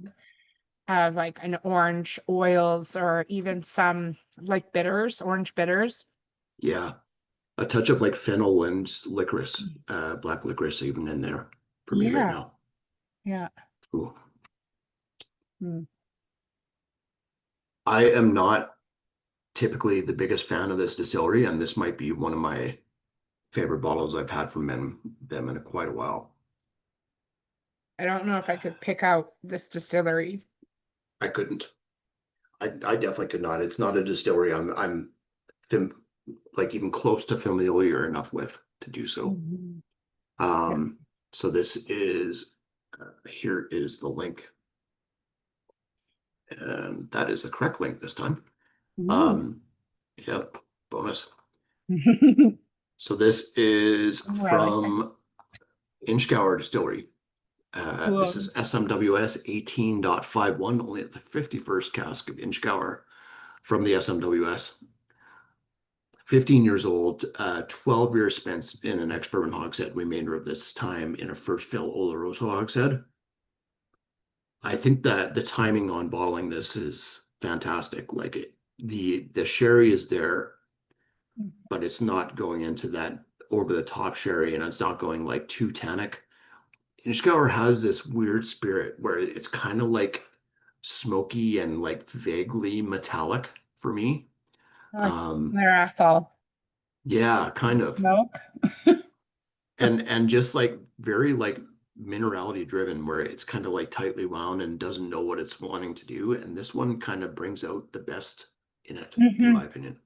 of like an orange oils or even some like bitters, orange bitters. yeah. A touch of like fennel and licorice, black licorice even in there for me right Yeah, now. yeah. Ooh. Mm. I am not typically the biggest fan of this distillery, and this might be one of my favorite bottles I've had from them in quite a while. I don't know if I could pick out this distillery. I couldn't. I definitely could not. It's not a distillery I'm fam like even close to familiar enough with to do so. Mhm. Yeah. Um, so this is here is the link, and that is the correct link this time. Ooh. Um, yep, bonus. So this is Ooh, I like that. from Inchgour Distillery. This Cool. is SMWS 18.51, only at the 51st cask of Inchgour from the SMWS. 15 years old, 12 years spent in an ex-bourbon hogshead, remainder of this time in a first fill Oloroso hogshead. I think that the timing on bottling this is fantastic. Like the sherry is there, but it's not going into that over the top sherry, and it's not going like too tannic. Inchgour has this weird spirit where it's kind of like smoky and like vaguely metallic for me. I like Um, their Ethel. yeah, The kind of. smoke. And just like very like minerality driven where it's kind of like tightly wound and doesn't know what it's wanting to do. And this one kind of brings out the best in it, in my Mhm. opinion.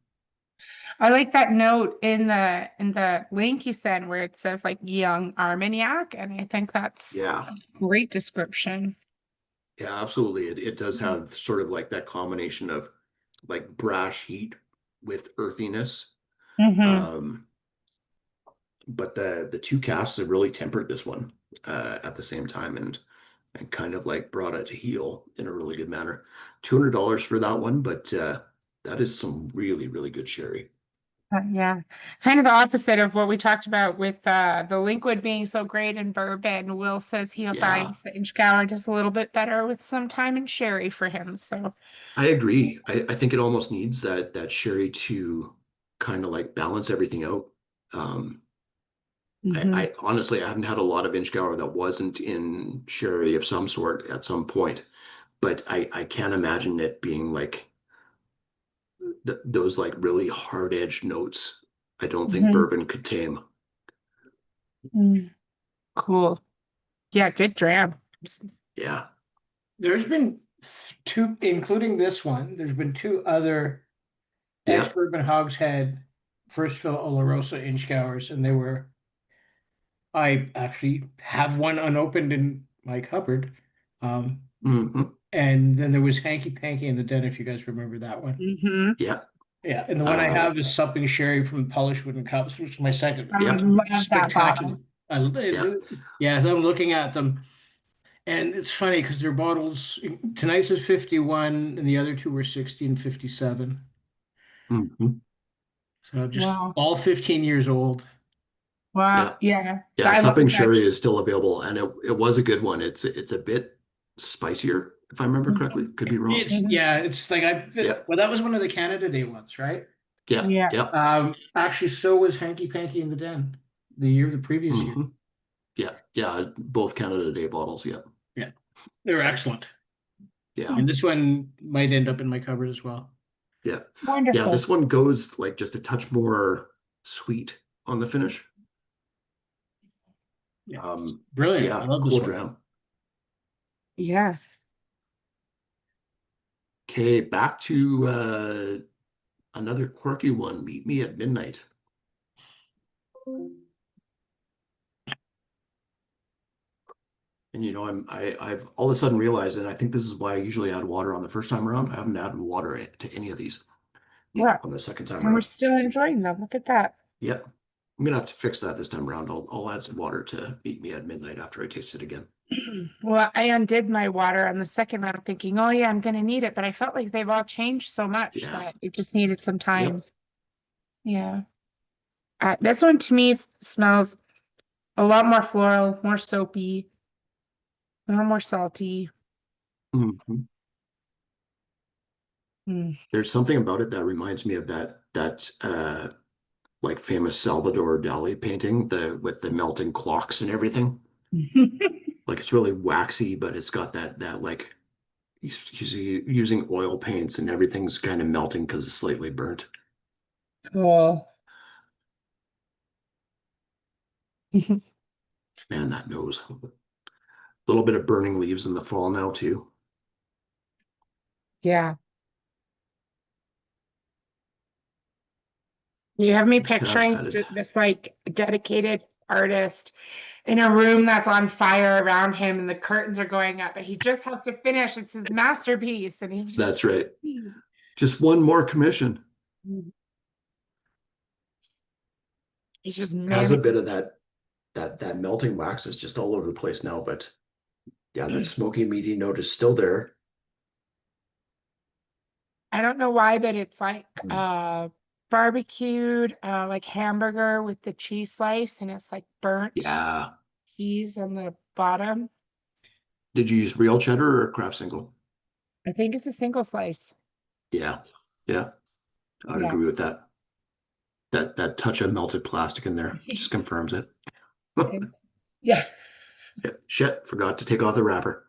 I like that note in the link you sent where it says like young Armagnac, and I think that's Yeah. a great description. Yeah, absolutely. It does have sort of like that combination of like brash heat with earthiness. Mm-hmm. Um, but the two casts have really tempered this one at the same time and kind of like brought it to heel in a really good manner. $200 for that one, but that is some really, really good sherry. Yeah, kind of the opposite of what we talked about with the liquid being so great in bourbon. Will says he Yeah, finds the Inchgour just a little bit better with some time in sherry for him. So, I agree. I think it almost needs that sherry to kind of like balance everything out. Um, hmm I honestly I haven't had a lot of Inchgour that wasn't in sherry of some sort at some point, but I can't imagine it being like th those like really hard-edged notes. I don't think hmm bourbon could tame. Cool. Yeah, good dram. Yeah. There's been two, including this one, there's been two other Yeah. ex-bourbon hogshead first fill Oloroso Inchgours, and they were, I actually have one unopened in my cupboard. Um, Hmm. and then there was Hanky Panky in the Den, if you guys remember that one. Mm-hmm. Yeah. Yeah, and the one I Uh, have is Supping Sherry from Polished Wooden Cups, which is my second. I yeah. love that Spectacular. bottle. Yeah. Yeah, I'm looking at them. And it's funny because their bottles, tonight's is 51 and the other two were 60 and 57. Hmm. So just Wow. all 15 years old. Yeah. Wow. Yeah. Yeah. I love Supping that. sherry is still available, and it was a good one. It's a bit spicier, if I remember correctly. Could be wrong. It's Mhm. yeah, it's like Yeah. well, that was one of the Canada Day ones, right? Yeah. Yeah. Yeah. Actually, so was Hanky Panky in the Den the previous year. Hmm. Yeah. Yeah. Both Canada Day bottles. Yeah. Yeah, they were excellent. Yeah. And this one might end up in my cupboard as well. Yeah. Yeah. Wonderful. This one goes like just a touch more sweet on the finish. Yeah, Um, brilliant. I yeah. love this Cool one. dram. Yeah. Okay. Back to another quirky one. Meet me at midnight. And I've all of a sudden realized, and I think this is why I usually add water on the first time around. I haven't added water to any of these. Yeah. on the second time And we're around. still enjoying them. Look at that. Yep. I'm gonna have to fix that this time around. I'll add some water to meet me at midnight after I taste it again. Well, I undid my water on the second round thinking, oh yeah, I'm gonna need it, but I felt like they've all changed so much Yeah. that it just needed some time. Yep. Yeah. This one to me smells a lot more floral, more soapy, a little more salty. Mhm. Mm. There's something about it that reminds me of that like famous Salvador Dali painting, with the melting clocks and everything. Like it's really waxy, but it's got that like he's using oil paints and everything's kind of melting because it's slightly burnt. Cool. Man, that nose. A little bit of burning leaves in the fall now too. Yeah. You have me Just have picturing added. this like dedicated artist in a room that's on fire around him and the curtains are going up, but he just has to finish. It's his masterpiece. And he's just, That's right. Just one more commission. he's just Has a bit managing. of that melting wax is just all over the place now, but yeah, that smoky meaty note is still there. I don't know why, but it's like Mm. barbecued like hamburger with the cheese slice and it's like burnt Yeah. cheese on the bottom. Did you use real cheddar or Kraft single? I think it's a single slice. Yeah. Yeah. I'd Yeah. agree with that. That touch of melted plastic in there just confirms it. Yeah. Yeah. Shit, forgot to take off the wrapper.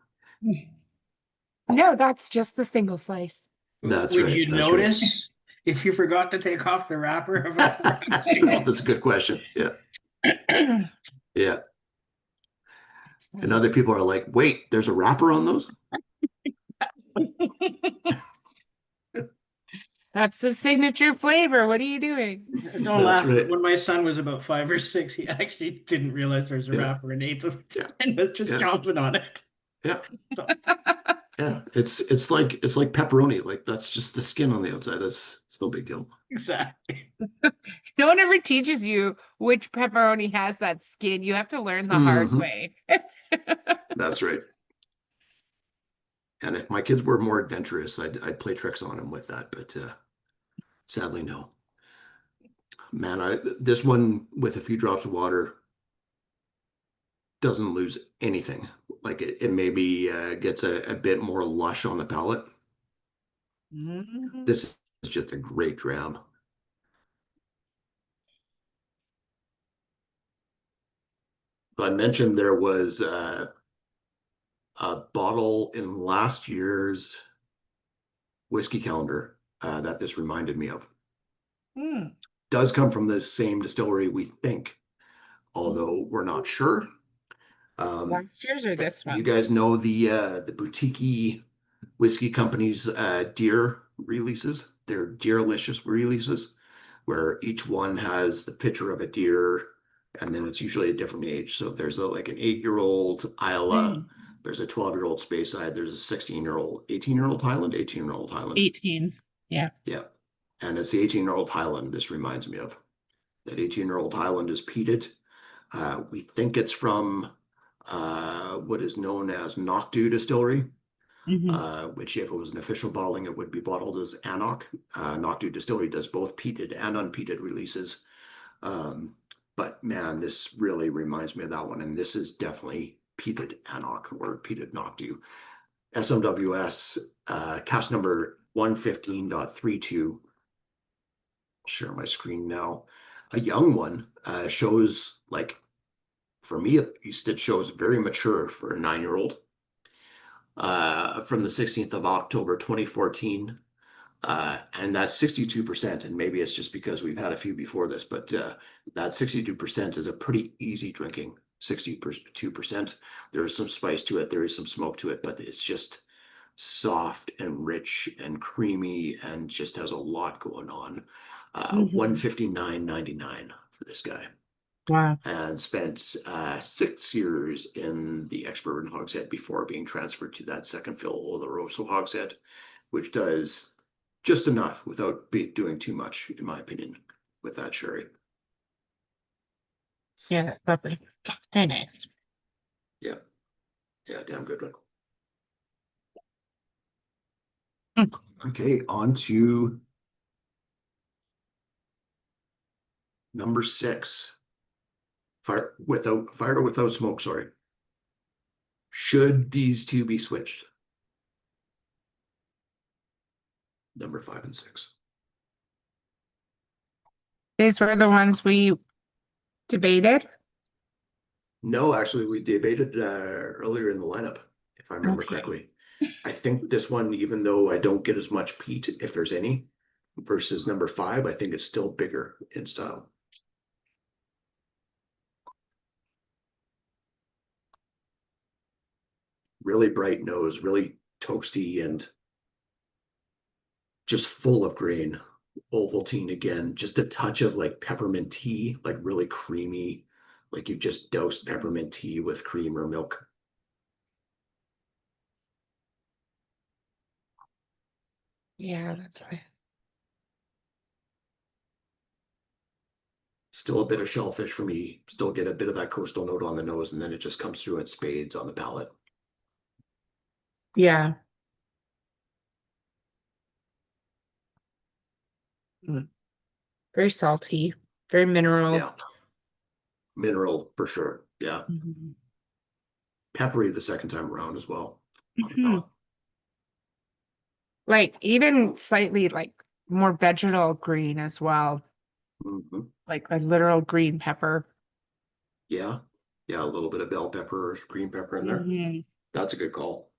No, that's just the single slice. That's Would right. you That's right. notice if you forgot to take off the wrapper of a single? That's a good question. Yeah. Yeah. And other people are like, wait, there's a wrapper on those? That's the signature flavor. What are you doing? Don't That's laugh. right. When my son was about 5 or 6, he actually didn't realize there was a Yeah. wrapper and ate them Yeah. and was just Yeah. chomping on it. Yeah. So, Yeah. It's like pepperoni. Like that's just the skin on the outside. It's no big deal. exactly. No one ever teaches you which pepperoni has that skin. You have to learn the hard Mhm. way. That's right. And if my kids were more adventurous, I'd play tricks on them with that, but sadly no. Man, this one with a few drops of water doesn't lose anything. Like it maybe gets a bit more lush on the palate. Mm. This is just a great dram. I mentioned there was a bottle in last year's whiskey calendar that this reminded me of. Mm. Does come from the same distillery, we think, although we're not sure. Last year's or this You one? guys know the boutique whiskey company's deer releases. They're deerlicious releases, where each one has the picture of a deer, and then it's usually a different age. So there's like an 8-year-old Isla, there's a 12-year-old Speyside, there's a 16-year-old, 18-year-old Highland, 18-year-old Highland. 18. Yeah. Yeah. And it's the 18-year-old Highland this reminds me of. That 18-year-old Highland is peated. We think it's from what is known as Knockdew Distillery, which if it was an official bottling, it would be bottled as Annock. Knockdew Distillery does both peated and unpeated releases. But man, this really reminds me of that one. And this is definitely peated Annock or peated Knockdew. SMWS, cask number 115.32. Share my screen now. A young one shows, like, for me at least, it shows very mature for a 9-year-old. From the 16th of October 2014. And that's 62%. And maybe it's just because we've had a few before this, but that 62% is a pretty easy drinking 62%. There is some spice to it, there is some smoke to it, but it's just soft and rich and creamy and just has a lot going on. 159.99 for this guy. Wow. And spent 6 years in the ex-bourbon hogshead before being transferred to that second fill Oloroso hogshead, which does just enough without doing too much, in my opinion, with that sherry. Yeah, lovely. Very nice. Yeah. Yeah, damn good one. Mm. Okay, on to number 6. Fire or without smoke, sorry. Should these two be switched? Number 5 and 6. These were the ones we debated. No, actually, we debated earlier in the lineup, if I remember Okay. correctly. I think this one, even though I don't get as much peat, if there's any, versus number 5, I think it's still bigger in style. Really bright nose, really toasty and just full of grain. Ovaltine again, just a touch of like peppermint tea, like really creamy, like you just doused peppermint tea with cream or milk. Yeah, that's like, Still a bit of shellfish for me. Still get a bit of that coastal note on the nose, and then it just comes through in spades on the palate. yeah. Mm. Very salty, very mineral. Yeah. Mineral for sure. Yeah. Mhm. Peppery the second time around as well on the Mhm. palate. Like even slightly like more vegetal green as well, Mhm. like a literal green pepper. Yeah. Yeah, a little bit of bell pepper or green pepper in there. Mhm. That's a good call.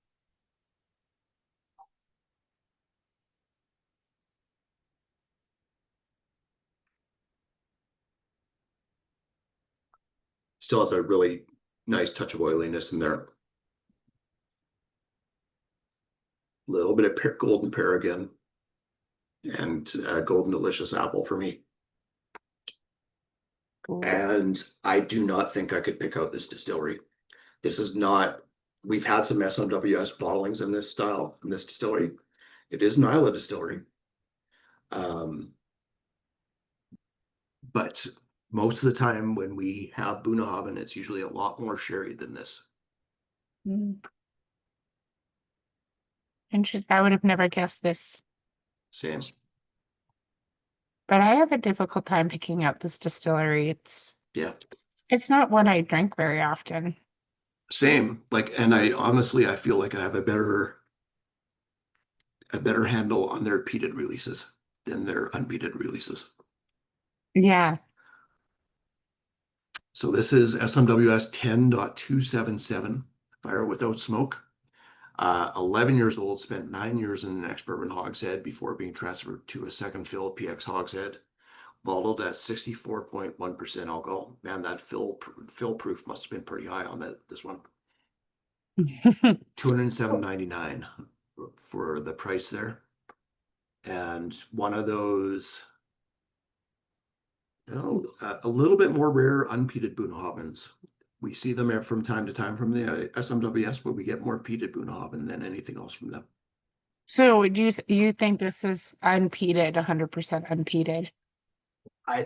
Still has a really nice touch of oiliness in there. A little bit of golden pear again, and golden delicious apple for me. Cool. And I do not think I could pick out this distillery. This is not, we've had some SMWS bottlings in this style, in this distillery. It is an Isla distillery. But most of the time when we have Bunnahabhain, it's usually a lot more sherry than this. Mm. Interesting. I would have never guessed this, Same. but I have a difficult time picking out this distillery. Yeah. It's not one I drink very often. Same. Like, and I honestly, I feel like I have a better handle on their peated releases than their unpeated releases. Yeah. So this is SMWS 10.277, fire without smoke. 11 years old, spent 9 years in an ex-bourbon hogshead before being transferred to a second fill PX hogshead, bottled at 64.1% alcohol. Man, that fill proof must have been pretty high on this one. $207.99 for the price there. And one of those, a little bit more rare unpeated Bunnahabhains. We see them from time to time from the SMWS, but we get more peated Bunnahabhain than anything else from them. So would you think this is unpeated, 100% unpeated?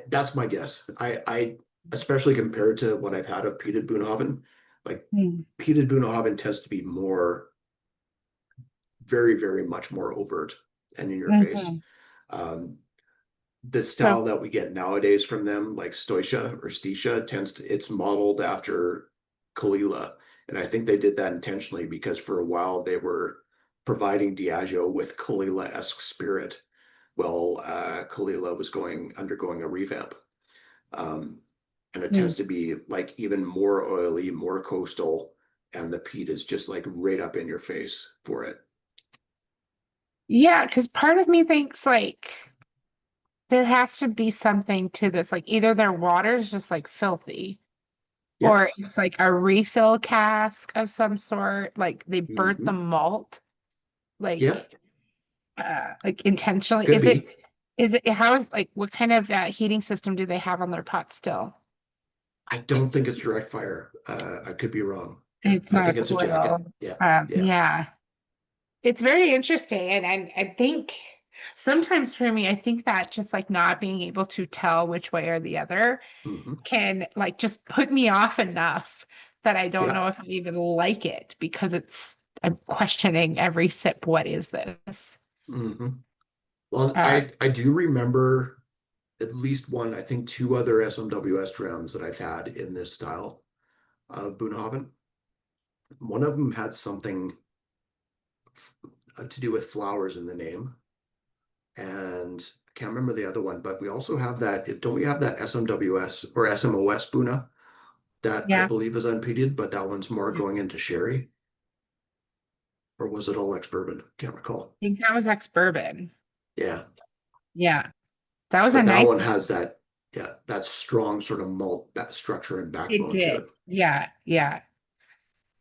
That's my guess. I especially compared to what I've had of peated Bunnahabhain, like Mm. peated Bunnahabhain tends to be more, very, very much more overt and in your face. The style that we get nowadays from them, like Stoisha or Stisha, it's modeled after Kalila. And I think they did that intentionally because for a while they were providing Diageo with Kalila-esque spirit while Kalila was undergoing a revamp. And it tends to be like even more oily, more coastal, and the peat is just like right up in your face for it. Yeah, because part of me thinks like there has to be something to this. Like either their water is just like filthy, Yeah. or it's like a refill cask of some sort. Like they burnt the malt, like intentionally. Could be. Is it how is like what kind of heating system do they have on their pot still? I don't think it's direct fire. I could be wrong. It's I not think a it's a jacket. coil. Yeah. Yeah. It's very interesting, and I think sometimes for me, I think that just like not being able to tell which way or the other Mhm. can like just put me off enough that I don't Yeah. know if I even like it because I'm questioning every sip. What is this? Mhm. Well, Uh, I do remember at least one, I think two other SMWS drams that I've had in this style of Bunnahabhain. One of them had something to do with flowers in the name, and I can't remember the other one, but we also have that, don't we have that SMWS or SMOS Buna that I yeah, believe is unpeated, but that one's more Yeah. going into sherry? Or was it all ex-bourbon? Can't recall. I think that was ex-bourbon. Yeah. Yeah, that was a But that nice one one. has that, yeah, that strong sort of malt structure and It backbone to did. it. Yeah, yeah.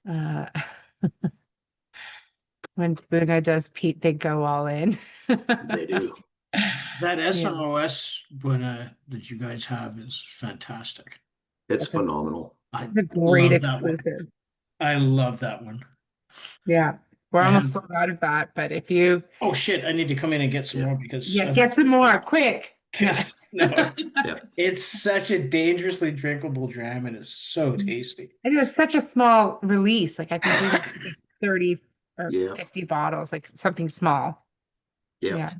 Uh, when Buna does Pete, they go all in. They do. That Yeah, SMOS Buna that you guys have is fantastic. It's That's a- phenomenal. I it's a great love that one. exclusive. I love that one. Yeah, we're I almost have. sold out of that, but if you, Oh shit! I need to come in and get some Yeah. more because yeah, get some more quick. Yeah. Because no, Yeah. it's such a dangerously drinkable dram, and it's so Mm. tasty. And it was such a small release. Like I think we got 30 or Yeah. 50 bottles, like something small. Yeah. Yeah.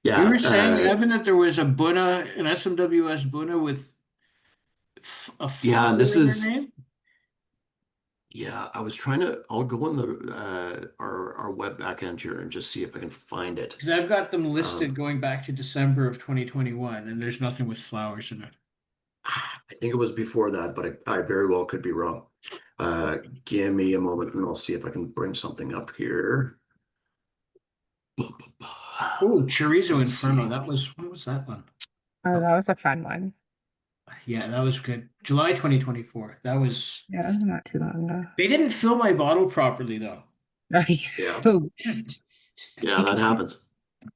You Yeah. were saying, Evan, that there was a Buna, an SMWS Buna with a Yeah, and this flower in their is, name. yeah, I was trying to, I'll go on the our web backend here and just see if I can find it. Because I've got them listed Um, going back to December of 2021, and there's nothing with flowers in it. I think it was before that, but I very well could be wrong. Give me a moment and I'll see if I can bring something up here. Oh, Chorizo Let's Inferno. see. What was that one? Oh, that was a fun one. Yeah, that was good. July 2024. That was. Yeah, that was not too long ago. They didn't fill my bottle properly though. Yeah. Ooh, Yeah, that happens.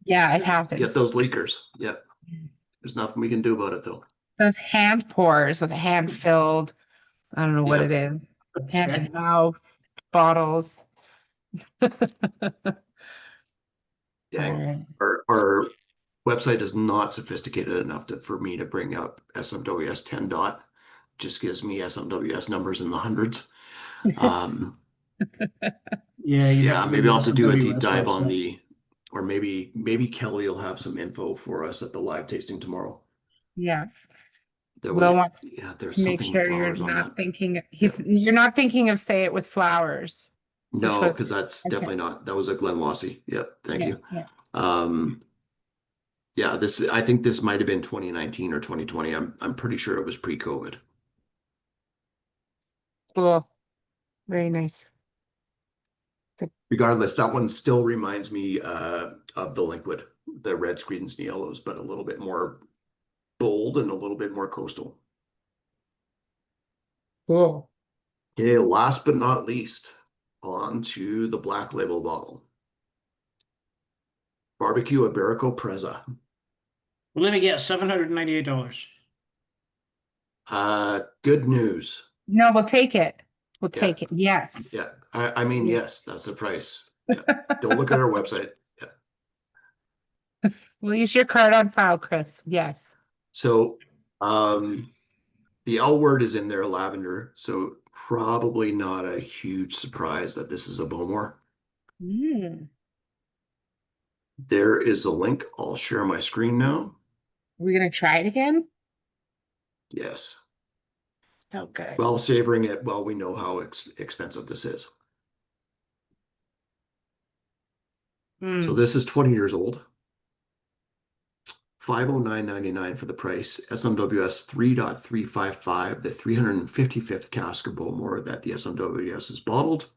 yeah, it Get happens. those leakers. Yeah. There's nothing we can do about it though. Those hand pours with hand filled, I don't know what Yeah. it is, That's hand right. and mouth bottles. All Dang. right. Our website is not sophisticated enough for me to bring up SMWS 10 dot. Just gives me SMWS numbers in the hundreds. Um, Yeah, you'd have yeah, to go maybe to I'll the have to do a deep SMWS dive on website. or maybe Kelly will have some info for us at the live tasting tomorrow. Yeah. That Will we, wants yeah, there's to make something with sure you're flowers on that. not thinking Yeah. you're not thinking of say it with flowers, which No, was because that's okay. definitely not. That was a Glen Lossy. Yep, thank Yeah, you. yeah. Yeah, I think this might have been 2019 or 2020. I'm pretty sure it was pre-COVID. Cool. Very nice. Regardless, that one still reminds me of the liquid, the red screens and yellows, but a little bit more bold and a little bit more coastal. Cool. Okay, last but not least, on to the black label bottle. Barbecue Iberico Preza. Well, let me guess, $798. Good news. No, we'll take it. We'll Yeah, take it. Yes. yeah. I mean, Yeah. yes, that's the price. Yeah. Don't look at our website. Yeah. We'll use your card on file, Chris. Yes. So, the L word is in there, lavender. So probably not a huge surprise that this is a Bowmore. Mm. There is a link. I'll share my screen now. Are we gonna try it again? Yes. So good. Well, savoring it. Well, we know how expensive this is. So Mm. this is 20 years old. $509.99 for the price. SMWS 3.355, the 355th cask of Bowmore that the SMWS is bottled.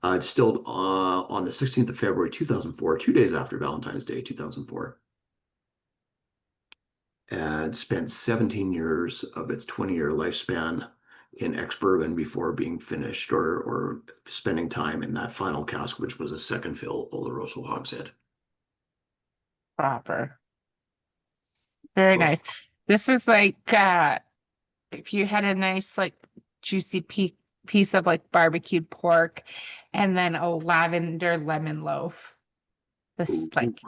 Distilled on the 16th of February 2004, 2 days after Valentine's Day 2004. And spent 17 years of its 20-year lifespan in ex-bourbon before being finished or spending time in that final cask, which was a second fill Oloroso hogshead. Proper. Very Well, nice. This is like if you had a nice like juicy piece of like barbecued pork and then a lavender lemon loaf. This ooh, like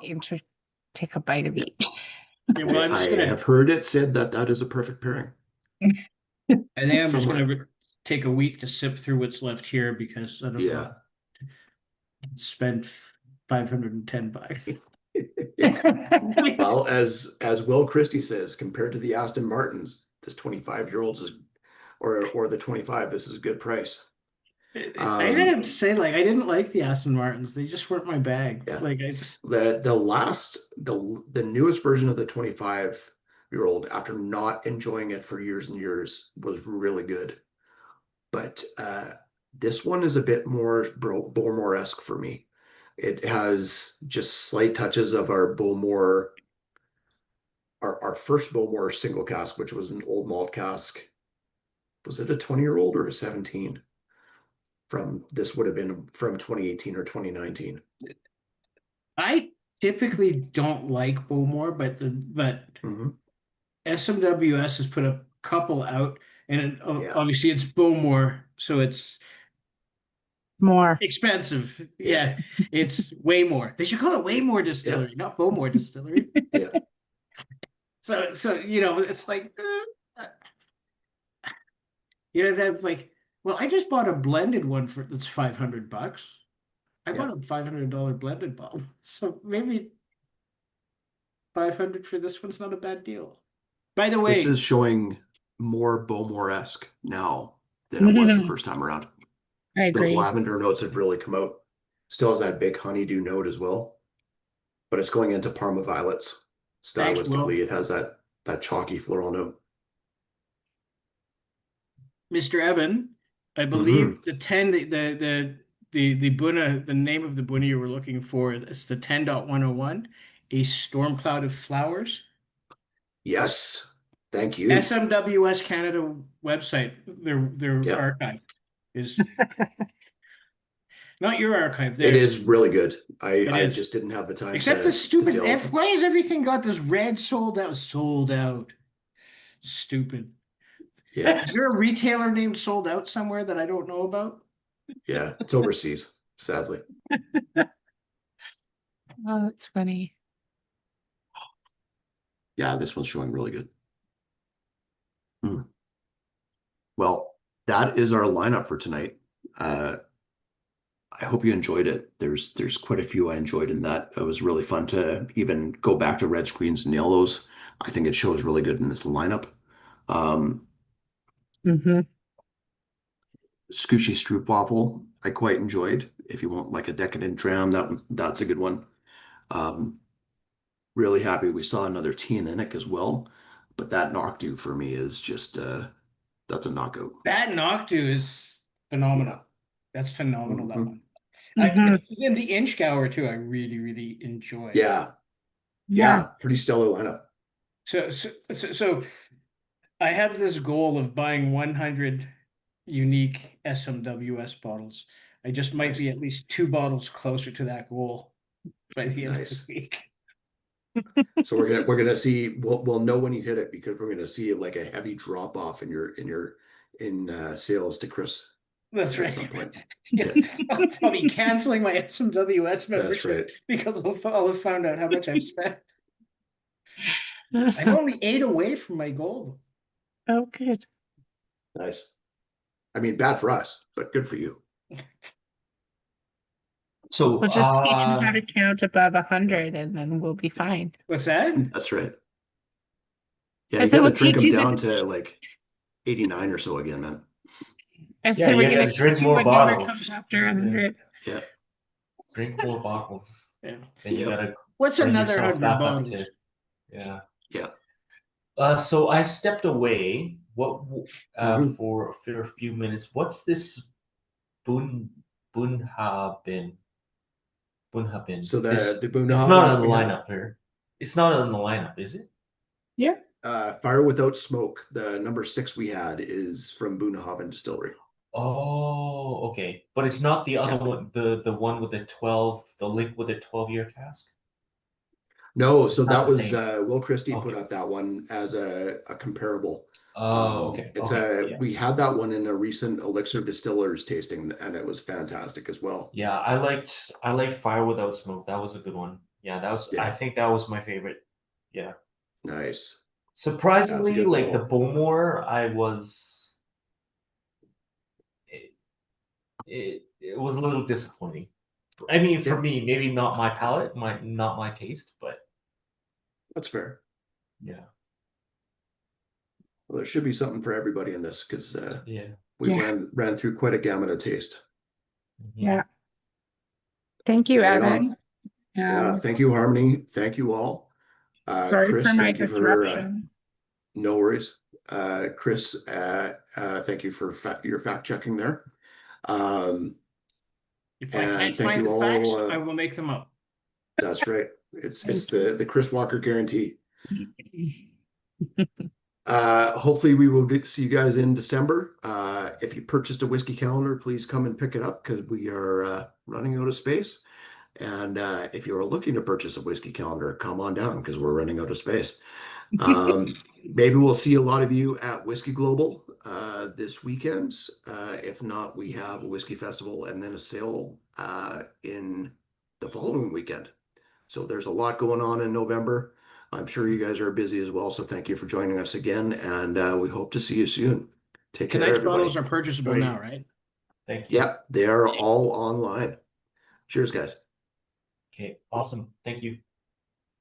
take a bite of each. Yeah, well, I'm I just gonna. have heard it said that that is a perfect pairing. I think I'm just somewhere. gonna take a week to sip through what's left here because I don't Yeah. want to spend $510. Well, as Will Christie says, compared to the Aston Martins, this 25-year-old is, or the 25, this is a good price. I gotta say, like, I didn't like the Aston Martins. They just weren't my bag. Yeah. Like, I just The newest version of the 25-year-old, after not enjoying it for years and years, was really good. But this one is a bit more Bowmore-esque for me. It has just slight touches of our Bowmore, our first Bowmore single cask, which was an old malt cask. Was it a 20-year-old or a 17? This would have been from 2018 or 2019. I typically don't like Bowmore, but Mhm. SMWS has put a couple out, and Yeah. obviously it's Bowmore, so it's More. expensive. Yeah, it's way more. They should call it Waymore Distillery, not Bowmore Distillery. Yeah. So you know, it's like, you know, that like, well, I just bought a blended one that's $500. I bought a $500 blended bottle, so maybe 500 for this one's not a bad deal. By the way, This is showing more Bowmore-esque now than it was the first time around. I Those agree. lavender notes have really come out. Still has that big honeydew note as well, but it's going into Parma violets. Thanks, Will. Stylistically, it has that chalky floral note. Mr. Evan, I believe the 10, the Buna, the name of the Buna you were looking for, it's the 10.101, a storm cloud of flowers. Yes, thank you. SMWS Canada website, their Yeah. archive is not your archive. It Theirs. is really good. I is. just didn't have the time. Except to, the stupid to delve. why has everything got this red sold out? Sold out. Stupid. Yeah, Is there a retailer named Sold Out somewhere that I don't know about? yeah, it's overseas, sadly. Oh, that's funny. Yeah, this one's showing really good. Well, that is our lineup for tonight. I hope you enjoyed it. There's quite a few I enjoyed in that. It was really fun to even go back to red screens and nail those. I think it shows really good in this lineup. Mm-hmm. Skooshy Stroopwafel, I quite enjoyed. If you want like a decadent dram, that's a good one. Really happy we saw another tea in Innick as well. But that Knockdo for me is just that's a knockout. That Noctu is phenomenal. Yeah. That's phenomenal, that Mhm. one. Mm-hmm. And the Inchgour too, I really, really enjoy. Yeah, pretty stellar lineup. So I have this goal of buying 100 unique SMWS bottles. I just might be Nice. at least 2 bottles closer to that goal by the end of Nice. the week. So we're gonna see. We'll know when you hit it because we're gonna see like a heavy drop off in sales to Chris. That's at right. some point. Yeah. I'll be canceling my SMWS membership right. because I'll have found out how much I've spent. I'm only 8 away from my goal. Oh, good. Nice. I mean, bad for us, but good for you. So We'll just teach them how to count above 100 and then we'll be fine. What's that? That's right. Yeah, I you said gotta we'll drink teach them you down the- to like 89 or so again, man. I Yeah, said you we're gotta gonna drink teach you more what number bottles. comes after 100. Yeah. drink more bottles. Yeah. Then you Yep. gotta What's bring another yourself 100 back up bottles? to yeah. Yeah. So I stepped away. What Mhm. for a few minutes. What's this Bunhabin? Bunhabin. So the This, Bunhabin it's not that in the we had? lineup here. It's not in the lineup, is it? Yeah. Fire Without Smoke, the number 6 we had is from Bunhabin Distillery. Oh, okay. But it's not the other one, the one with the 12, the link with the 12-year cask? No, so Not that the was same. Will Christie Okay. put up that one as a comparable. Oh, okay. It's Okay. we had that one in a recent Elixir Distillers tasting, and it was fantastic as well. Yeah, I liked Fire Without Smoke. That was a good one. Yeah, that was. I Yeah. think that was my favorite. Yeah. Nice. Surprisingly, good like the call. Bowmore, I was. It was a little disappointing. I mean, for Yeah. me, maybe not my palate, not my taste, but That's fair. yeah, Well, there should be something for everybody in this because yeah, we Yeah. ran through quite a gamut of taste. mhm. Yeah. Thank you, Right Evan. on. Yeah. Thank you, Harmony. Thank you all. Sorry for Chris, my thank you for disruption. no worries. Chris, thank you for your fact checking there. If I And can't thank find you the all. facts, I will make them up. That's right. It's Thank the Chris Walker guarantee. Hopefully we will see you guys in December. If you purchased a whiskey calendar, please come and pick it up because we are running out of space. And if you are looking to purchase a whiskey calendar, come on down because we're running out of space. Maybe we'll see a lot of you at Whiskey Global this weekend. If not, we have a whiskey festival and then a sale in the following weekend. So there's a lot going on in November. I'm sure you guys are busy as well. So thank you for joining us again. And we hope to see you soon. Take care, Tonight's everybody. bottles are purchasable now, right? Thank you. Yeah, they are all online. Cheers, guys. Okay, awesome. Thank you.